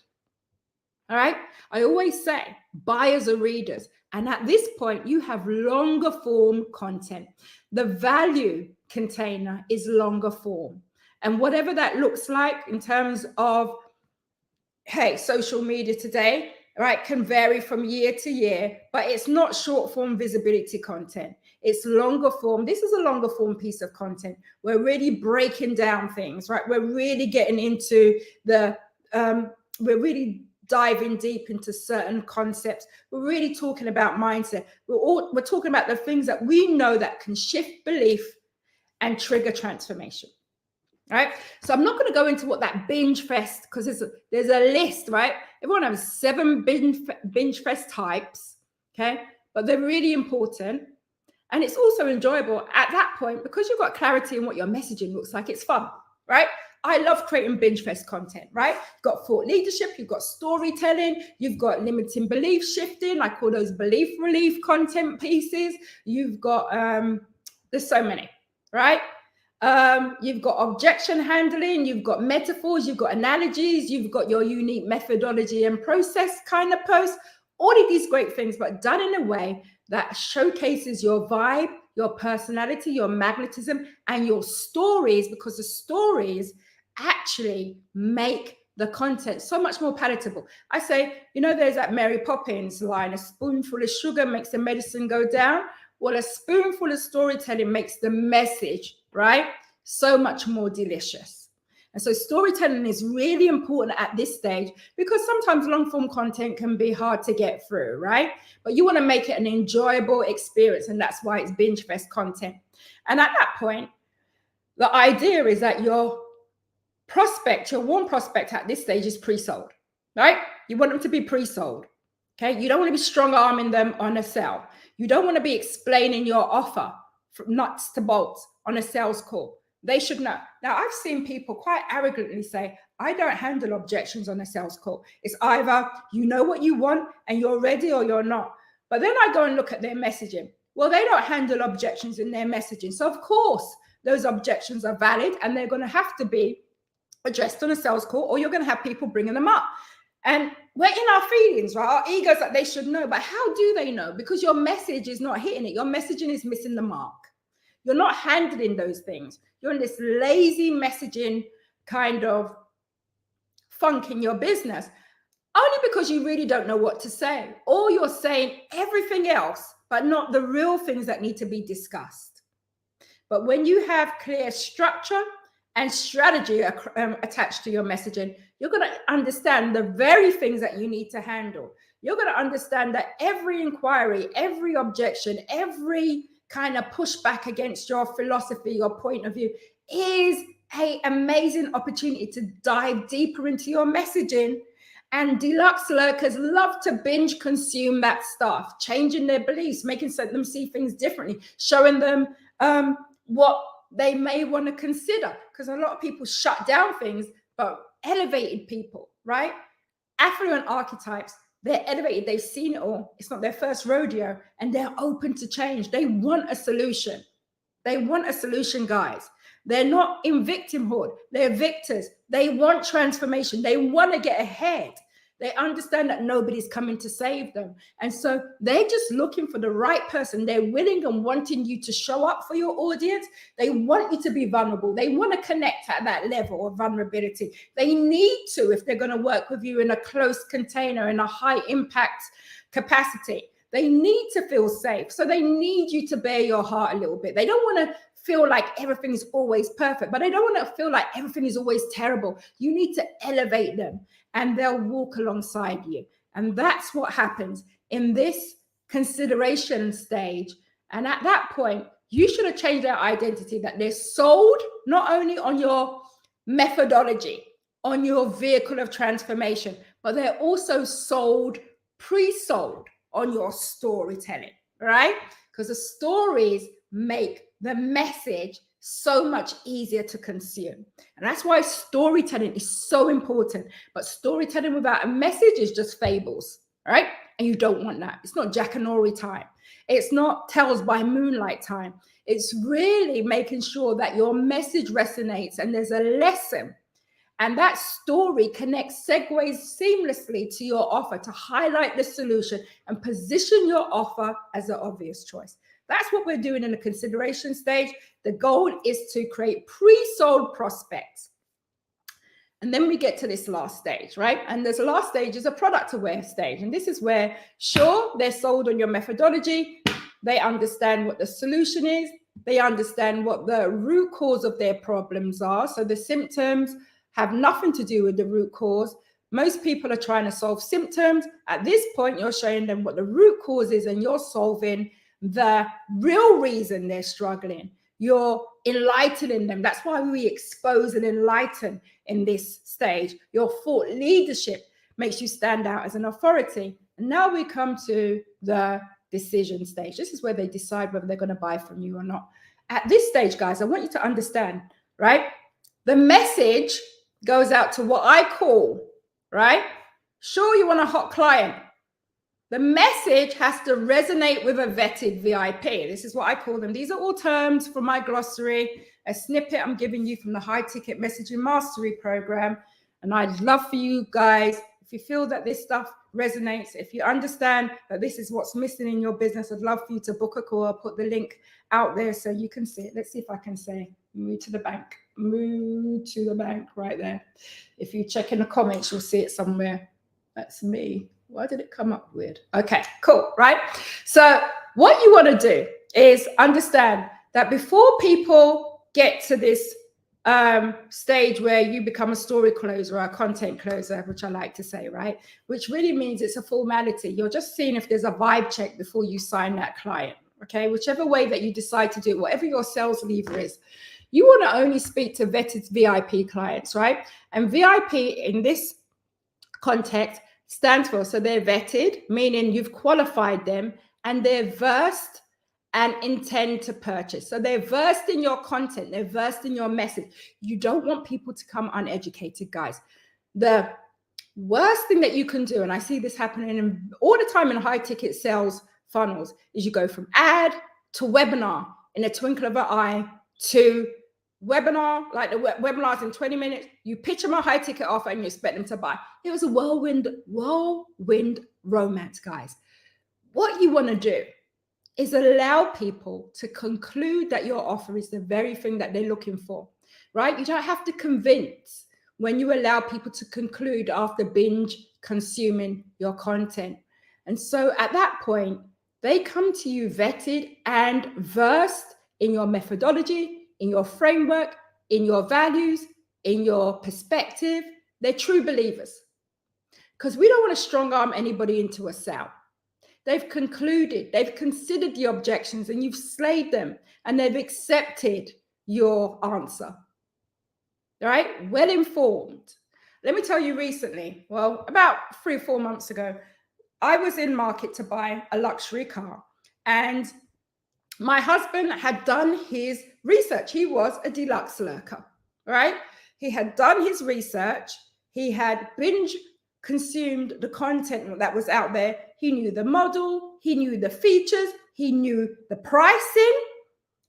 All right? I always say buyers are readers. And at this point, you have longer form content. The value container is longer form. And whatever that looks like in terms of, hey, social media today, right, can vary from year to year, but it's not short form visibility content. It's longer form. This is a longer form piece of content. We're really breaking down things, right? We're really getting into we're really diving deep into certain concepts. We're really talking about mindset. We're talking about the things that we know that can shift belief and trigger transformation. Right. So I'm not going to go into what that binge fest, because there's a list, right? Everyone has 7 binge fest types. Okay. But they're really important. And it's also enjoyable at that point, because you've got clarity in what your messaging looks like. It's fun, right? I love creating binge fest content, right? You've got thought leadership, you've got storytelling, you've got limiting belief shifting. I call those belief relief content pieces. You've got, there's so many, right? You've got objection handling, you've got metaphors, you've got analogies, you've got your unique methodology and process kind of posts, all of these great things, but done in a way that showcases your vibe, your personality, your magnetism, and your stories, because the stories actually make the content so much more palatable. I say, you know, there's that Mary Poppins line, a spoonful of sugar makes the medicine go down. Well, a spoonful of storytelling makes the message, right, so much more delicious. And so storytelling is really important at this stage, because sometimes long form content can be hard to get through, right? But you want to make it an enjoyable experience, and that's why it's binge fest content. And at that point, the idea is that your prospect, your warm prospect at this stage is pre-sold, right? You want them to be pre-sold, okay? You don't want to be strong arming them on a sell. You don't want to be explaining your offer from nuts to bolts on a sales call. They should know. Now, I've seen people quite arrogantly say, I don't handle objections on a sales call. It's either you know what you want and you're ready, or you're not. But then I go and look at their messaging. Well, they don't handle objections in their messaging. So of course, those objections are valid, and they're going to have to be addressed on a sales call, or you're going to have people bringing them up. And we're in our feelings, right? Our egos that they should know. But how do they know? Because your message is not hitting it. Your messaging is missing the mark. You're not handling those things. You're in this lazy messaging kind of funk in your business, only because you really don't know what to say, or you're saying everything else, but not the real things that need to be discussed. But when you have clear structure and strategy attached to your messaging, you're going to understand the very things that you need to handle. You're going to understand that every inquiry, every objection, every kind of pushback against your philosophy, your point of view, is an amazing opportunity to dive deeper into your messaging. And deluxe lurkers love to binge consume that stuff, changing their beliefs, making them see things differently, showing them what they may want to consider. Because a lot of people shut down things, but elevated people, right? Affluent archetypes, they're elevated. They've seen it all. It's not their first rodeo, and they're open to change. They want a solution. They want a solution, guys. They're not in victimhood. They're victors. They want transformation. They want to get ahead. They understand that nobody's coming to save them. And so they're just looking for the right person. They're willing and wanting you to show up for your audience. They want you to be vulnerable. They want to connect at that level of vulnerability. They need to, if they're going to work with you in a close container, in a high impact capacity. They need to feel safe. So they need you to bare your heart a little bit. They don't want to feel like everything is always perfect, but they don't want to feel like everything is always terrible. You need to elevate them, and they'll walk alongside you. And that's what happens in this consideration stage. And at that point, you should have changed their identity, that they're sold not only on your methodology, on your vehicle of transformation, but they're also sold, pre-sold on your storytelling, right? Because the stories make the message so much easier to consume. And that's why storytelling is so important. But storytelling without a message is just fables, right? And you don't want that. It's not Jackanory time. It's not Tales by Moonlight time. It's really making sure that your message resonates and there's a lesson. And that story connects, segues seamlessly to your offer to highlight the solution and position your offer as an obvious choice. That's what we're doing in the consideration stage. The goal is to create pre-sold prospects. And then we get to this last stage, right? And this last stage is a product aware stage. And this is where, sure, they're sold on your methodology. They understand what the solution is. They understand what the root cause of their problems are. So the symptoms have nothing to do with the root cause. Most people are trying to solve symptoms. At this point, you're showing them what the root cause is, and you're solving the real reason they're struggling. You're enlightening them. That's why we expose and enlighten in this stage. Your thought leadership makes you stand out as an authority. And now we come to the decision stage. This is where they decide whether they're going to buy from you or not. At this stage, guys, I want you to understand, right? The message goes out to what I call, right? Sure, you want a hot client. The message has to resonate with a vetted VIP. This is what I call them. These are all terms from my glossary, a snippet I'm giving you from the High Ticket Messaging Mastery Program. And I'd love for you guys, if you feel that this stuff resonates, if you understand that this is what's missing in your business, I'd love for you to book a call. I'll put the link out there so you can see it. Let's see if I can say move to the bank right there. If you check in the comments, you'll see it somewhere. That's me. Why did it come up weird? Okay, cool, right? So what you want to do is understand that before people get to this stage where you become a story closer or a content closer, which I like to say, right? Which really means it's a formality. You're just seeing if there's a vibe check before you sign that client, okay? Whichever way that you decide to do it, whatever your sales lever is, you want to only speak to vetted VIP clients, right? And VIP in this context stands for, so they're vetted, meaning you've qualified them and they're versed and intend to purchase. So they're versed in your content, they're versed in your message. You don't want people to come uneducated, guys. The worst thing that you can do, and I see this happening all the time in high ticket sales funnels, is you go from ad to webinar in a twinkle of an eye to webinar, like the webinars in 20 minutes, you pitch them a high ticket offer and you expect them to buy. It was a whirlwind romance, guys. What you want to do is allow people to conclude that your offer is the very thing that they're looking for, right? You don't have to convince when you allow people to conclude after binge consuming your content. And so at that point, they come to you vetted and versed in your methodology, in your framework, in your values, in your perspective. They're true believers. Because we don't want to strong arm anybody into a sale. They've concluded, they've considered the objections and you've slayed them and they've accepted your answer. All right, well informed. Let me tell you recently, well, about 3 or 4 months ago, I was in market to buy a luxury car and my husband had done his research. He was a deluxe lurker, right? He had done his research. He had binge consumed the content that was out there. He knew the model, he knew the features, he knew the pricing.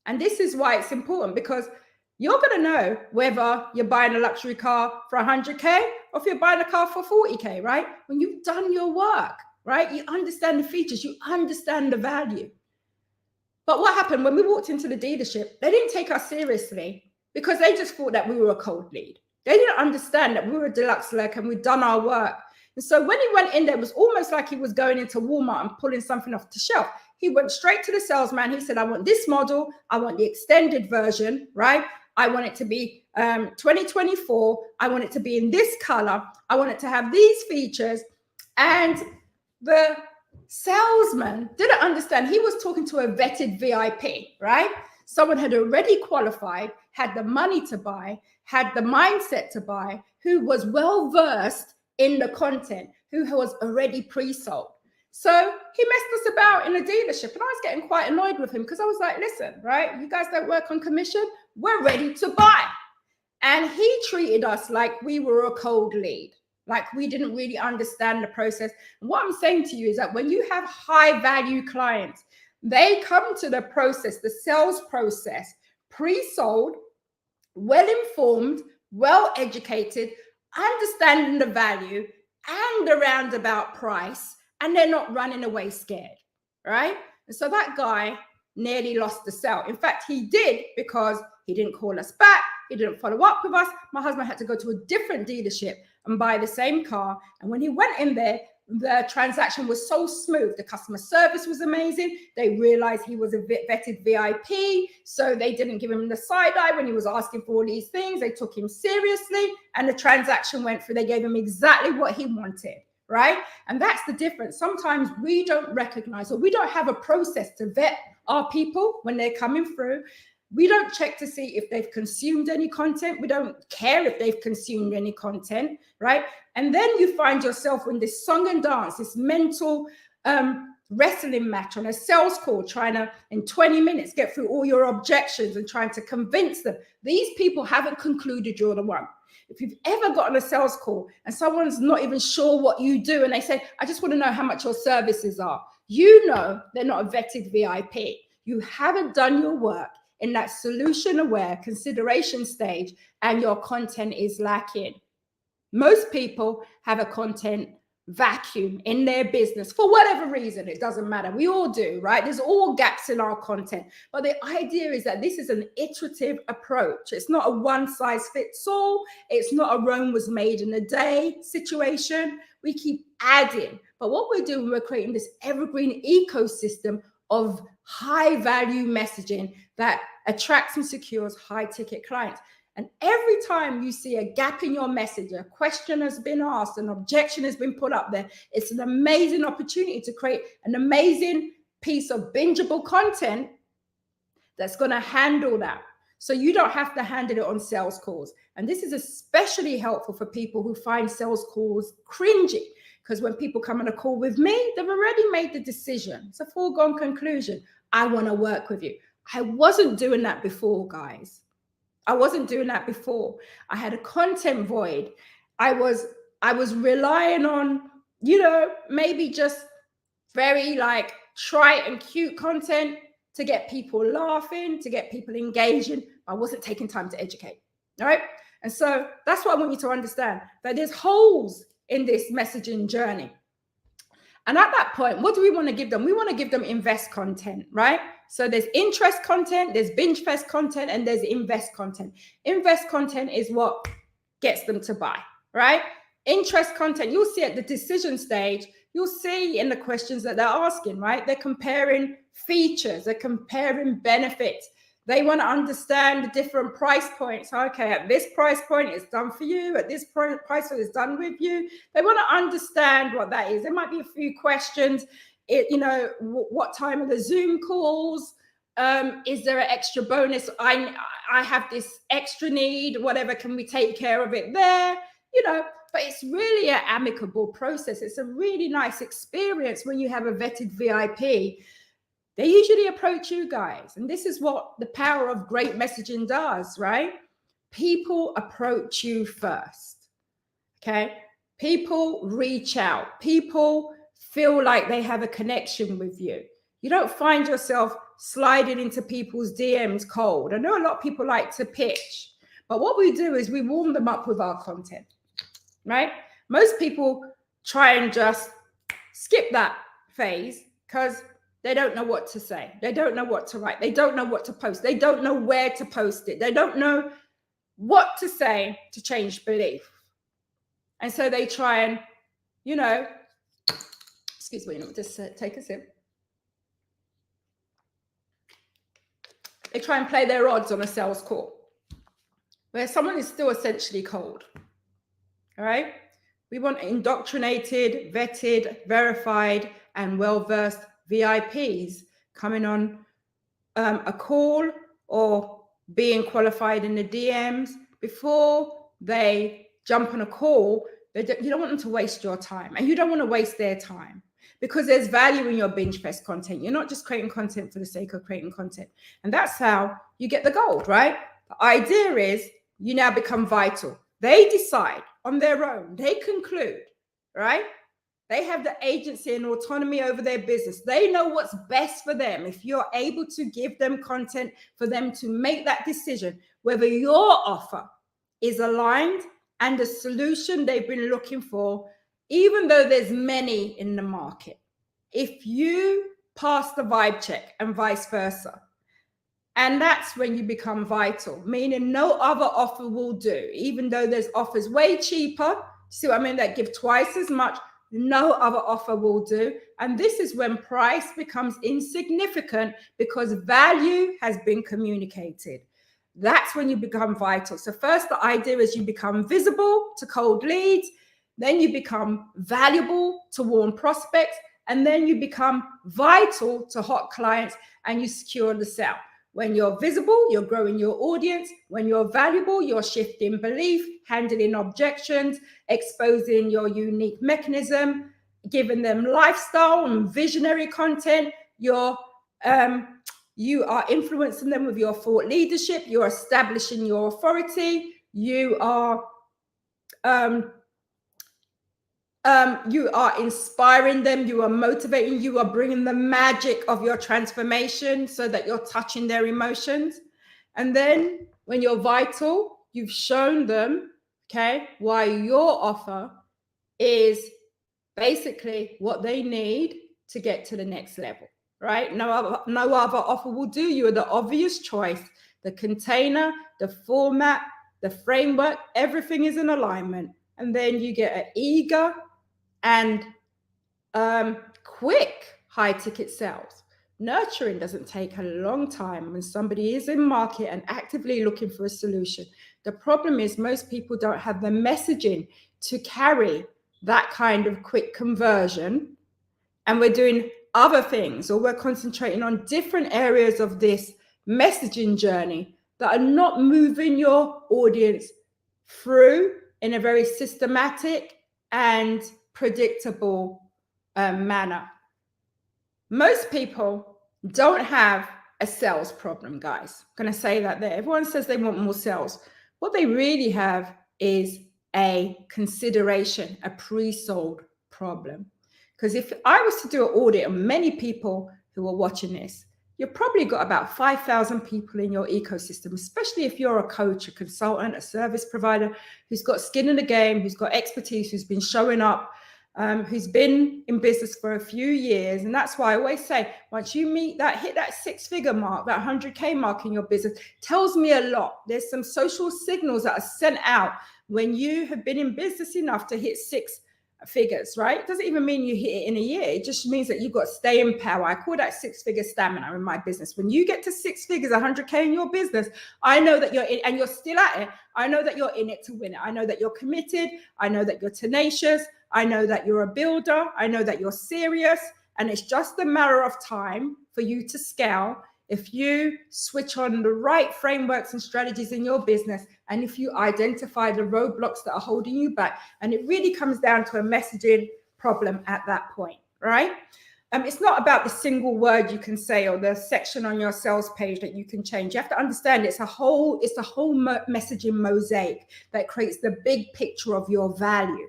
And this is why it's important, because you're going to know whether you're buying a luxury car for 100K or if you're buying a car for 40K, right? When you've done your work, right? You understand the features, you understand the value. But what happened when we walked into the dealership, they didn't take us seriously because they just thought that we were a cold lead. They didn't understand that we were a deluxe lurk and we'd done our work. And so when he went in there, it was almost like he was going into Walmart and pulling something off the shelf. He went straight to the salesman. He said, I want this model. I want the extended version, right? I want it to be 2024. I want it to be in this color. I want it to have these features. And the salesman didn't understand. He was talking to a vetted VIP, right? Someone had already qualified, had the money to buy, had the mindset to buy, who was well-versed in the content, who was already pre-sold. So he messed us about in the dealership and I was getting quite annoyed with him because I was like, listen, right? You guys don't work on commission. We're ready to buy. And he treated us like we were a cold lead, like we didn't really understand the process. And what I'm saying to you is that when you have high value clients, they come to the process, the sales process, pre-sold, well-informed, well-educated, understanding the value and the roundabout price, and they're not running away scared, right? And so that guy nearly lost the sale. In fact, he did, because he didn't call us back. He didn't follow up with us. My husband had to go to a different dealership and buy the same car. And when he went in there, the transaction was so smooth. The customer service was amazing. They realized he was a vetted VIP. So they didn't give him the side eye when he was asking for all these things. They took him seriously and the transaction went through. They gave him exactly what he wanted, right? And that's the difference. Sometimes we don't recognize, or we don't have a process to vet our people when they're coming through. We don't check to see if they've consumed any content. We don't care if they've consumed any content, right? And then you find yourself in this song and dance, this mental wrestling match on a sales call, trying to, in 20 minutes, get through all your objections and trying to convince them. These people haven't concluded you're the one. If you've ever gotten a sales call and someone's not even sure what you do and they say, I just want to know how much your services are, you know they're not a vetted VIP. You haven't done your work in that solution-aware consideration stage and your content is lacking. Most people have a content vacuum in their business for whatever reason. It doesn't matter. We all do, right? There's all gaps in our content. But the idea is that this is an iterative approach. It's not a one size fits all. It's not a Rome was made in a day situation. We keep adding. But what we're doing, we're creating this evergreen ecosystem of high value messaging that attracts and secures high ticket clients. And every time you see a gap in your message, a question has been asked, an objection has been put up there, it's an amazing opportunity to create an amazing piece of bingeable content that's going to handle that. So you don't have to handle it on sales calls. And this is especially helpful for people who find sales calls cringy, because when people come on a call with me, they've already made the decision. It's a foregone conclusion. I want to work with you. I wasn't doing that before, guys. I wasn't doing that before. I had a content void. I was relying on, maybe just very like trite and cute content to get people laughing, to get people engaging. I wasn't taking time to educate. All right. And so that's what I want you to understand, that there's holes in this messaging journey. And at that point, what do we want to give them? We want to give them invest content, right? So there's interest content, there's binge fest content, and there's invest content. Invest content is what gets them to buy, right? Interest content, you'll see at the decision stage, you'll see in the questions that they're asking, right? They're comparing features, they're comparing benefits. They want to understand the different price points. Okay, at this price point, it's done for you. At this price point, it's done with you. They want to understand what that is. There might be a few questions. What time are the Zoom calls? Is there an extra bonus? I have this extra need. Whatever, can we take care of it there? But it's really an amicable process. It's a really nice experience when you have a vetted VIP. They usually approach you guys. And this is what the power of great messaging does, right? People approach you first, okay? People reach out. People feel like they have a connection with you. You don't find yourself sliding into people's DMs cold. I know a lot of people like to pitch, but what we do is we warm them up with our content, right? Most people try and just skip that phase because they don't know what to say. They don't know what to write. They don't know what to post. They don't know where to post it. They don't know what to say to change belief. And so they try and, excuse me, let me just take a sip. They try and play their odds on a sales call where someone is still essentially cold. All right? We want indoctrinated, vetted, verified, and well-versed VIPs coming on a call or being qualified in the DMs before they jump on a call. You don't want them to waste your time, and you don't want to waste their time, because there's value in your binge fest content. You're not just creating content for the sake of creating content. And that's how you get the gold, right? The idea is you now become vital. They decide on their own. They conclude, right? They have the agency and autonomy over their business. They know what's best for them. If you're able to give them content for them to make that decision, whether your offer is aligned and the solution they've been looking for, even though there's many in the market, if you pass the vibe check and vice versa, and that's when you become vital, meaning no other offer will do, even though there's offers way cheaper, see what I mean, that give twice as much, no other offer will do. And this is when price becomes insignificant because value has been communicated. That's when you become vital. So first, the idea is you become visible to cold leads, then you become valuable to warm prospects, and then you become vital to hot clients, and you secure the sale. When you're visible, you're growing your audience. When you're valuable, you're shifting belief, handling objections, exposing your unique mechanism, giving them lifestyle and visionary content. You are influencing them with your thought leadership. You're establishing your authority. You are inspiring them, you are motivating, you are bringing the magic of your transformation so that you're touching their emotions. And then when you're vital, you've shown them, okay, why your offer is basically what they need to get to the next level, right? No other offer will do. You are the obvious choice. The container, the format, the framework, everything is in alignment. And then you get an eager and quick high ticket sales. Nurturing doesn't take a long time when somebody is in market and actively looking for a solution. The problem is most people don't have the messaging to carry that kind of quick conversion. And we're doing other things, or we're concentrating on different areas of this messaging journey that are not moving your audience through in a very systematic and predictable manner. Most people don't have a sales problem, guys. I'm going to say that there. Everyone says they want more sales. What they really have is a consideration, a pre-sold problem. Because if I was to do an audit on many people who are watching this, you've probably got about 5,000 people in your ecosystem, especially if you're a coach, a consultant, a service provider who's got skin in the game, who's got expertise, who's been showing up, who's been in business for a few years. And that's why I always say, once you hit that 6-figure mark, that 100K mark in your business, tells me a lot. There's some social signals that are sent out when you have been in business enough to hit 6 figures, right? It doesn't even mean you hit it in a year. It just means that you've got staying power. I call that 6-figure stamina in my business. When you get to 6 figures, 100K in your business, I know that you're in, and you're still at it. I know that you're in it to win it. I know that you're committed. I know that you're tenacious. I know that you're a builder. I know that you're serious. And it's just a matter of time for you to scale if you switch on the right frameworks and strategies in your business, and if you identify the roadblocks that are holding you back. And it really comes down to a messaging problem at that point, right? It's not about the single word you can say or the section on your sales page that you can change. You have to understand it's a whole messaging mosaic that creates the big picture of your value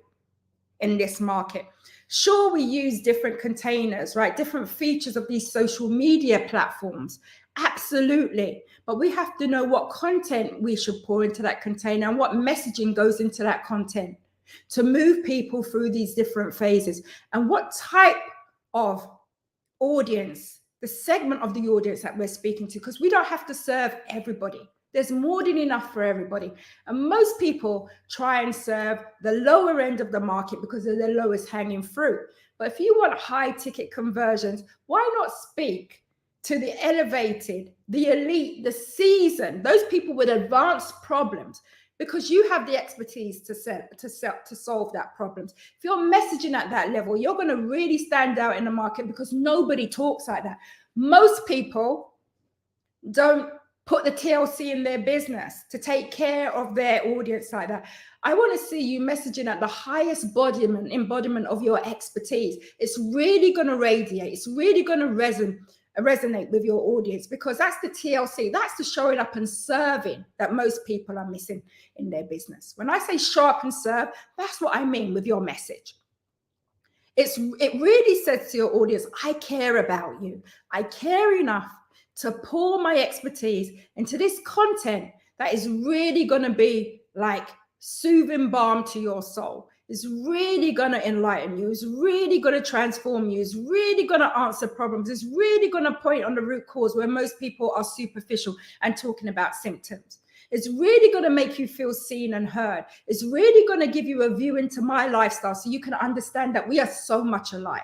in this market. Sure, we use different containers, right? Different features of these social media platforms. Absolutely. But we have to know what content we should pour into that container and what messaging goes into that content to move people through these different phases, and what type of audience, the segment of the audience that we're speaking to, because we don't have to serve everybody. There's more than enough for everybody. And most people try and serve the lower end of the market because they're the lowest hanging fruit. But if you want high ticket conversions, why not speak to the elevated, the elite, the seasoned, those people with advanced problems? Because you have the expertise to solve that problems. If you're messaging at that level, you're going to really stand out in the market, because nobody talks like that. Most people don't put the TLC in their business to take care of their audience like that. I want to see you messaging at the highest embodiment of your expertise. It's really going to radiate. It's really going to resonate with your audience, because that's the TLC. That's the showing up and serving that most people are missing in their business. When I say show up and serve, that's what I mean with your message. It really says to your audience, I care about you. I care enough to pour my expertise into this content that is really going to be like soothing balm to your soul. It's really going to enlighten you. It's really going to transform you. It's really going to answer problems. It's really going to point on the root cause where most people are superficial and talking about symptoms. It's really going to make you feel seen and heard. It's really going to give you a view into my lifestyle so you can understand that we are so much alike.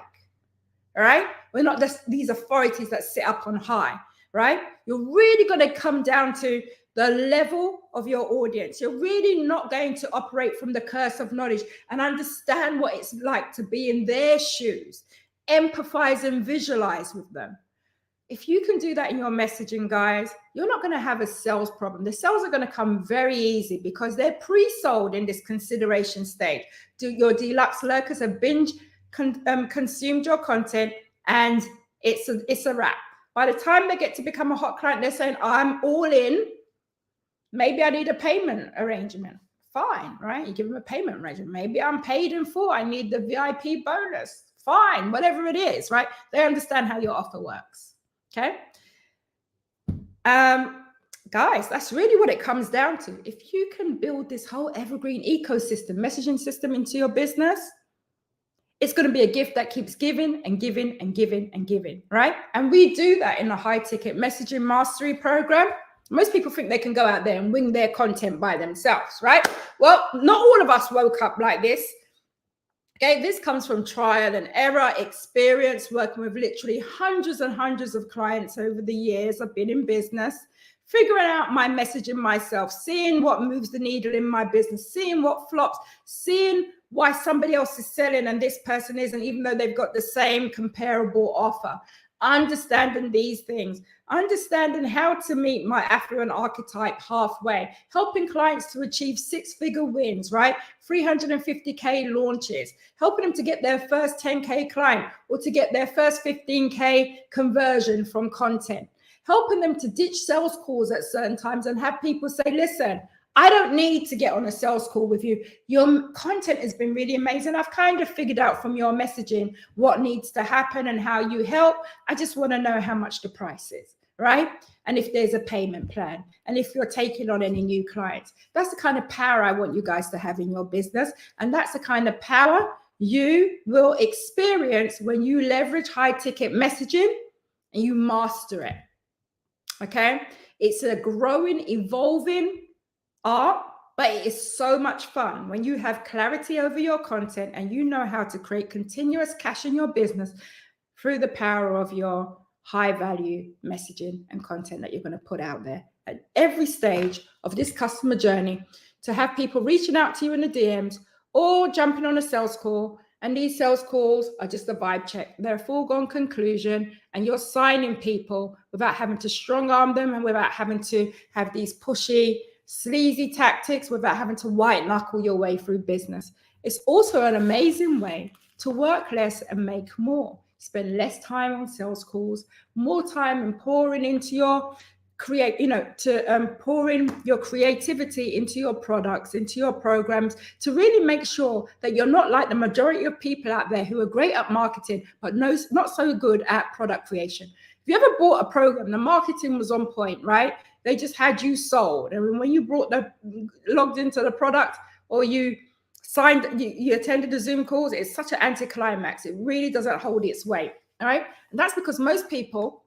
All right? We're not just these authorities that sit up on high. Right? You're really going to come down to the level of your audience. You're really not going to operate from the curse of knowledge and understand what it's like to be in their shoes, empathize and visualize with them. If you can do that in your messaging, guys, you're not going to have a sales problem. The sales are going to come very easy because they're pre-sold in this consideration stage. Your deluxe lurkers have consumed your content, and it's a wrap. By the time they get to become a hot client, they're saying, I'm all in. Maybe I need a payment arrangement. Fine, right? You give them a payment arrangement. Maybe I'm paid in full. I need the VIP bonus. Fine, whatever it is, right? They understand how your offer works, okay? Guys, that's really what it comes down to. If you can build this whole evergreen ecosystem, messaging system into your business, it's going to be a gift that keeps giving and giving and giving and giving, right? And we do that in the high ticket messaging mastery program. Most people think they can go out there and wing their content by themselves, right? Well, not all of us woke up like this. Okay, this comes from trial and error experience, working with literally hundreds and hundreds of clients over the years I've been in business, figuring out my messaging myself, seeing what moves the needle in my business, seeing what flops, seeing why somebody else is selling and this person isn't, even though they've got the same comparable offer. Understanding these things, understanding how to meet my affluent archetype halfway, helping clients to achieve 6-figure wins, right? 350K launches, helping them to get their first 10K client or to get their first 15K conversion from content, helping them to ditch sales calls at certain times and have people say, listen, I don't need to get on a sales call with you. Your content has been really amazing. I've kind of figured out from your messaging what needs to happen and how you help. I just want to know how much the price is, right? And if there's a payment plan and if you're taking on any new clients. That's the kind of power I want you guys to have in your business. And that's the kind of power you will experience when you leverage high ticket messaging and you master it. Okay? It's a growing, evolving art, but it is so much fun when you have clarity over your content and you know how to create continuous cash in your business through the power of your high value messaging and content that you're going to put out there at every stage of this customer journey, to have people reaching out to you in the DMs or jumping on a sales call. And these sales calls are just a vibe check. They're a foregone conclusion, and you're signing people without having to strong arm them and without having to have these pushy, sleazy tactics, without having to white knuckle your way through business. It's also an amazing way to work less and make more. Spend less time on sales calls, more time in pouring into your pouring your creativity into your products, into your programs, to really make sure that you're not like the majority of people out there who are great at marketing, but not so good at product creation. If you ever bought a program, the marketing was on point, right? They just had you sold. And when you logged into the product or you attended the Zoom calls, it's such an anticlimax. It really doesn't hold its weight, all right? And that's because most people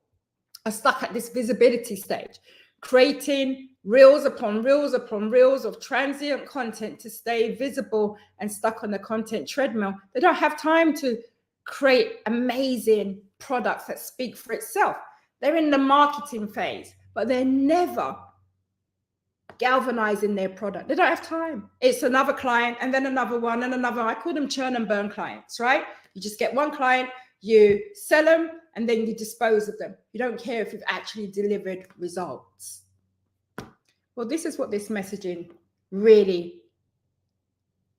are stuck at this visibility stage, creating reels upon reels upon reels of transient content to stay visible and stuck on the content treadmill. They don't have time to create amazing products that speak for itself. They're in the marketing phase, but they're never galvanizing their product. They don't have time. It's another client and then another one and another. I call them churn and burn clients, right? You just get one client, you sell them, and then you dispose of them. You don't care if you've actually delivered results. Well, this is what this messaging really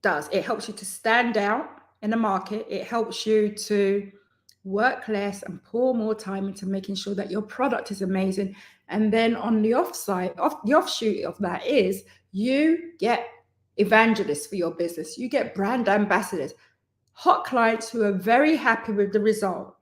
does. It helps you to stand out in the market. It helps you to work less and pour more time into making sure that your product is amazing. And then on the offshoot of that is you get evangelists for your business. You get brand ambassadors, hot clients who are very happy with the result.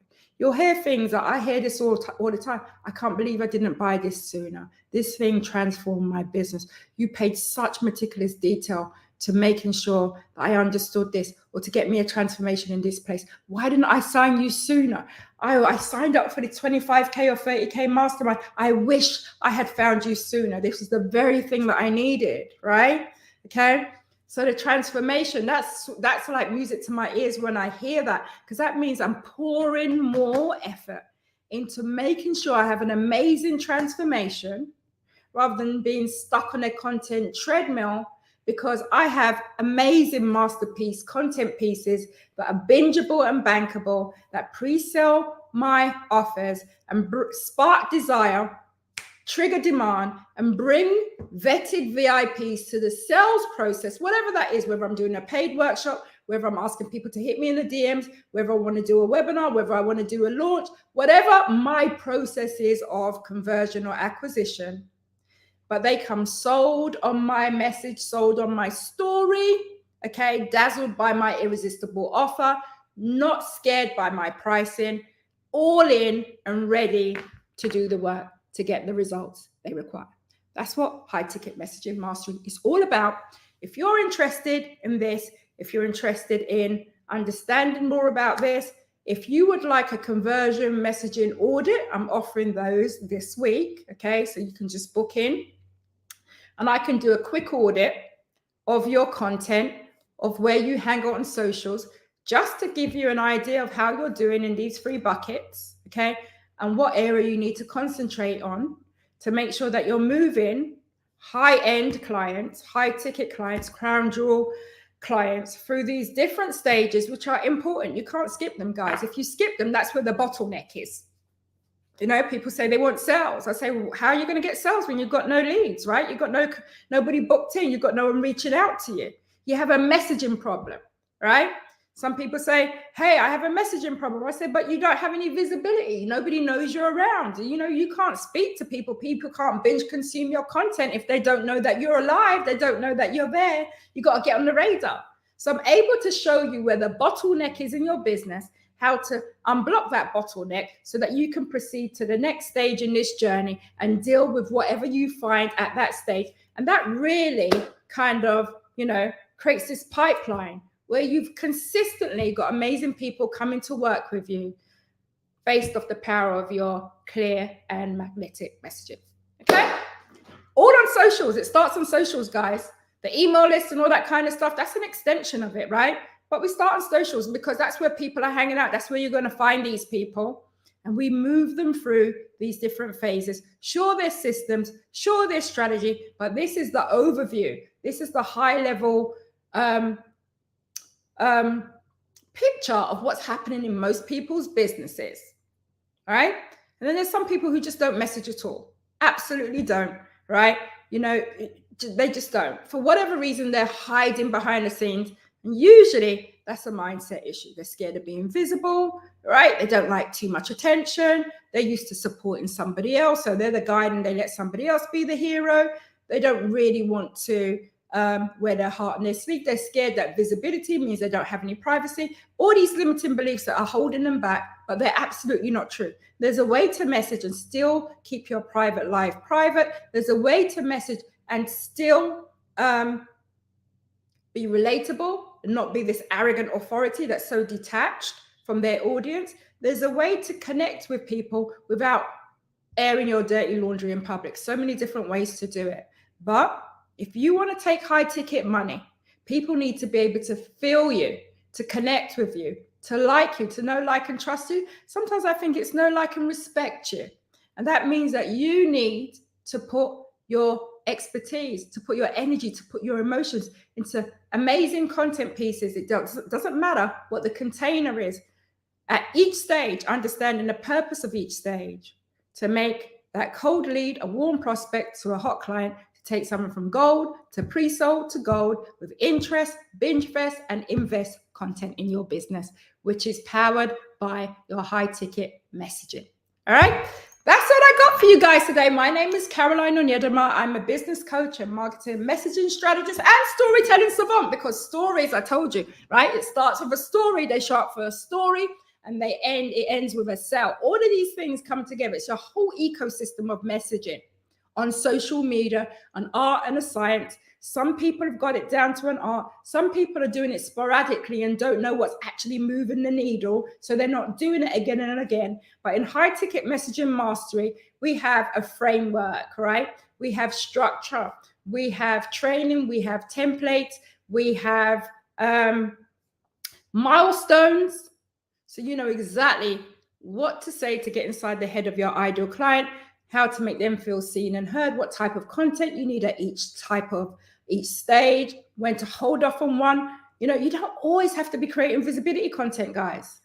You'll hear things that I hear this all the time. I can't believe I didn't buy this sooner. This thing transformed my business. You paid such meticulous detail to making sure that I understood this, or to get me a transformation in this place. Why didn't I sign you sooner? I signed up for the 25K or 30K mastermind. I wish I had found you sooner. This is the very thing that I needed, right? Okay. So the transformation, that's like music to my ears when I hear that, because that means I'm pouring more effort into making sure I have an amazing transformation rather than being stuck on a content treadmill, because I have amazing masterpiece content pieces that are bingeable and bankable, that pre-sell my offers and spark desire, trigger demand, and bring vetted VIPs to the sales process, whatever that is, whether I'm doing a paid workshop, whether I'm asking people to hit me in the DMs, whether I want to do a webinar, whether I want to do a launch, whatever my process is of conversion or acquisition. But they come sold on my message, sold on my story, okay, dazzled by my irresistible offer, not scared by my pricing, all in and ready to do the work to get the results they require. That's what high ticket messaging mastery is all about. If you're interested in this, if you're interested in understanding more about this, if you would like a conversion messaging audit, I'm offering those this week. Okay, so you can just book in and I can do a quick audit of your content, of where you hang out on socials, just to give you an idea of how you're doing in these 3 buckets, okay? And what area you need to concentrate on to make sure that you're moving high-end clients, high-ticket clients, crown jewel clients through these different stages, which are important. You can't skip them, guys. If you skip them, that's where the bottleneck is. You know, people say they want sales. I say, well, how are you going to get sales when you've got no leads, right? You've got nobody booked in. You've got no one reaching out to you. You have a messaging problem, right? Some people say, hey, I have a messaging problem. I say, but you don't have any visibility. Nobody knows you're around. You know, you can't speak to people. People can't binge consume your content if they don't know that you're alive. They don't know that you're there. You got to get on the radar. So I'm able to show you where the bottleneck is in your business, how to unblock that bottleneck so that you can proceed to the next stage in this journey and deal with whatever you find at that stage. And that really kind of, you know, creates this pipeline where you've consistently got amazing people coming to work with you based off the power of your clear and magnetic messaging. Okay? All on socials. It starts on socials, guys. The email list and all that kind of stuff, that's an extension of it, right? But we start on socials because that's where people are hanging out. That's where you're going to find these people. And we move them through these different phases. Sure, there's systems. Sure, there's strategy. But this is the overview. This is the high level picture of what's happening in most people's businesses. All right. And then there's some people who just don't message at all. Absolutely don't. Right. You know, they just don't. For whatever reason, they're hiding behind the scenes. And usually that's a mindset issue. They're scared of being visible, right? They don't like too much attention. They're used to supporting somebody else. So they're the guide and they let somebody else be the hero. They don't really want to wear their heart on their sleeve. They're scared that visibility means they don't have any privacy. All these limiting beliefs that are holding them back, but they're absolutely not true. There's a way to message and still keep your private life private. There's a way to message and still be relatable and not be this arrogant authority that's so detached from their audience. There's a way to connect with people without airing your dirty laundry in public. So many different ways to do it. But if you want to take high ticket money, people need to be able to feel you, to connect with you, to like you, to know, like, and trust you. Sometimes I think it's know, like, and respect you. And that means that you need to put your expertise, to put your energy, to put your emotions into amazing content pieces. It doesn't matter what the container is. At each stage, understanding the purpose of each stage to make that cold lead a warm prospect to a hot client, to take someone from gold to pre-sold to gold with interest, binge fest, and invest content in your business, which is powered by your high ticket messaging. All right. That's what I got for you guys today. My name is Caroline Onyedema. I'm a business coach and marketing messaging strategist and storytelling savant, because stories, I told you, right? It starts with a story. They show up for a story and it ends with a sell. All of these things come together. It's a whole ecosystem of messaging on social media, an art and a science. Some people have got it down to an art. Some people are doing it sporadically and don't know what's actually moving the needle. So they're not doing it again and again. But in high ticket messaging mastery, we have a framework, right? We have structure, we have training, we have templates, we have milestones. So you know exactly what to say to get inside the head of your ideal client, how to make them feel seen and heard, what type of content you need at each stage, when to hold off on one. You know, you don't always have to be creating visibility content, guys.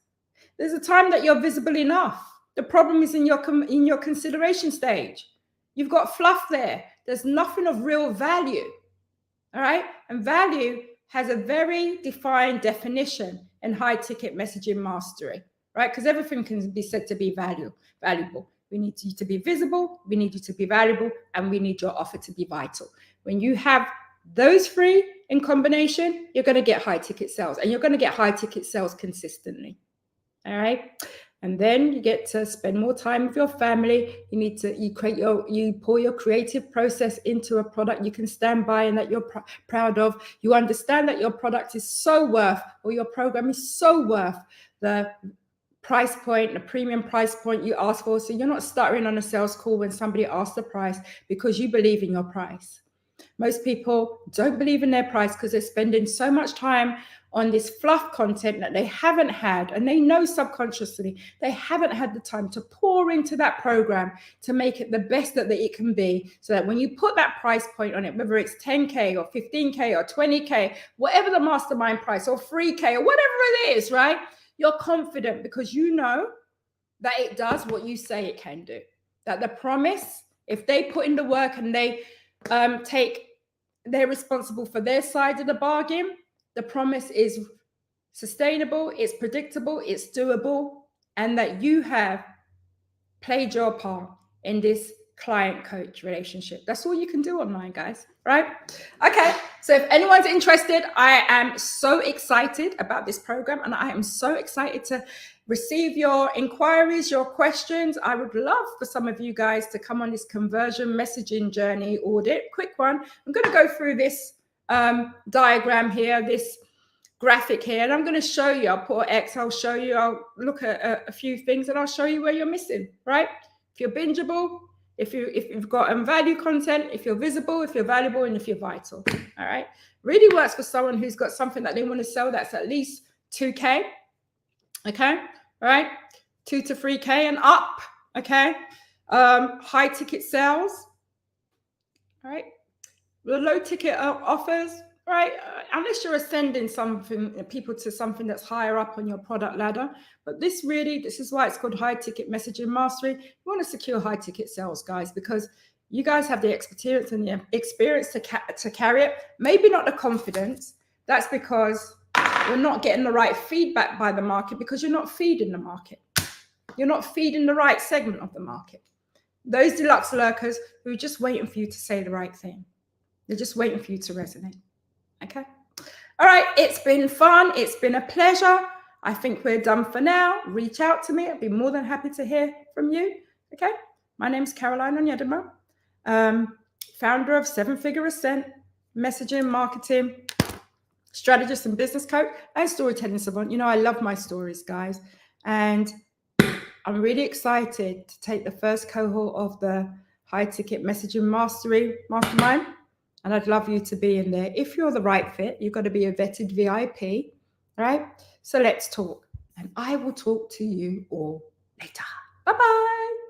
There's a time that you're visible enough. The problem is in your consideration stage. You've got fluff there. There's nothing of real value. All right. And value has a very defined definition in high ticket messaging mastery, right? Because everything can be said to be valuable. We need you to be visible, we need you to be valuable, and we need your offer to be vital. When you have those three in combination, you're going to get high ticket sales, and you're going to get high ticket sales consistently. All right. And then you get to spend more time with your family. You pour your creative process into a product you can stand by and that you're proud of. You understand that your product is so worth, or your program is so worth the price point, the premium price point you ask for. So you're not stuttering on a sales call when somebody asks the price, because you believe in your price. Most people don't believe in their price because they're spending so much time on this fluff content that they haven't had, and they know subconsciously they haven't had the time to pour into that program to make it the best that it can be, so that when you put that price point on it, whether it's 10K or 15K or 20K, whatever the mastermind price, or 3K or whatever it is, right? You're confident because you know that it does what you say it can do. That the promise, if they put in the work and they're responsible for their side of the bargain, the promise is sustainable, it's predictable, it's doable, and that you have played your part in this client-coach relationship. That's all you can do online, guys, right? Okay, so if anyone's interested, I am so excited about this program, and I am so excited to receive your inquiries, your questions. I would love for some of you guys to come on this conversion messaging journey audit. Quick one. I'm going to go through this diagram here, this graphic here, and I'm going to show you. I'll put X, I'll show you, I'll look at a few things, and I'll show you where you're missing, right? If you're bingeable, if you've got value content, if you're visible, if you're valuable, and if you're vital, all right? Really works for someone who's got something that they want to sell that's at least 2K, okay? All right, 2 to 3K and up, okay? High ticket sales, all right? The low ticket offers, right? Unless you're ascending people to something that's higher up on your product ladder. But this is why it's called high ticket messaging mastery. You want to secure high ticket sales, guys, because you guys have the experience and the experience to carry it. Maybe not the confidence. That's because you're not getting the right feedback by the market, because you're not feeding the market. You're not feeding the right segment of the market. Those deluxe lurkers who are just waiting for you to say the right thing. They're just waiting for you to resonate. Okay. All right. It's been fun. It's been a pleasure. I think we're done for now. Reach out to me. I'd be more than happy to hear from you. Okay. My name's Caroline Onyedema, founder of 7-Figure Ascent, messaging, marketing, strategist and business coach, and storytelling savant. You know, I love my stories, guys. And I'm really excited to take the first cohort of the high ticket messaging mastery mastermind. And I'd love you to be in there. If you're the right fit, you've got to be a vetted VIP, right? So let's talk. And I will talk to you all later. Bye-bye.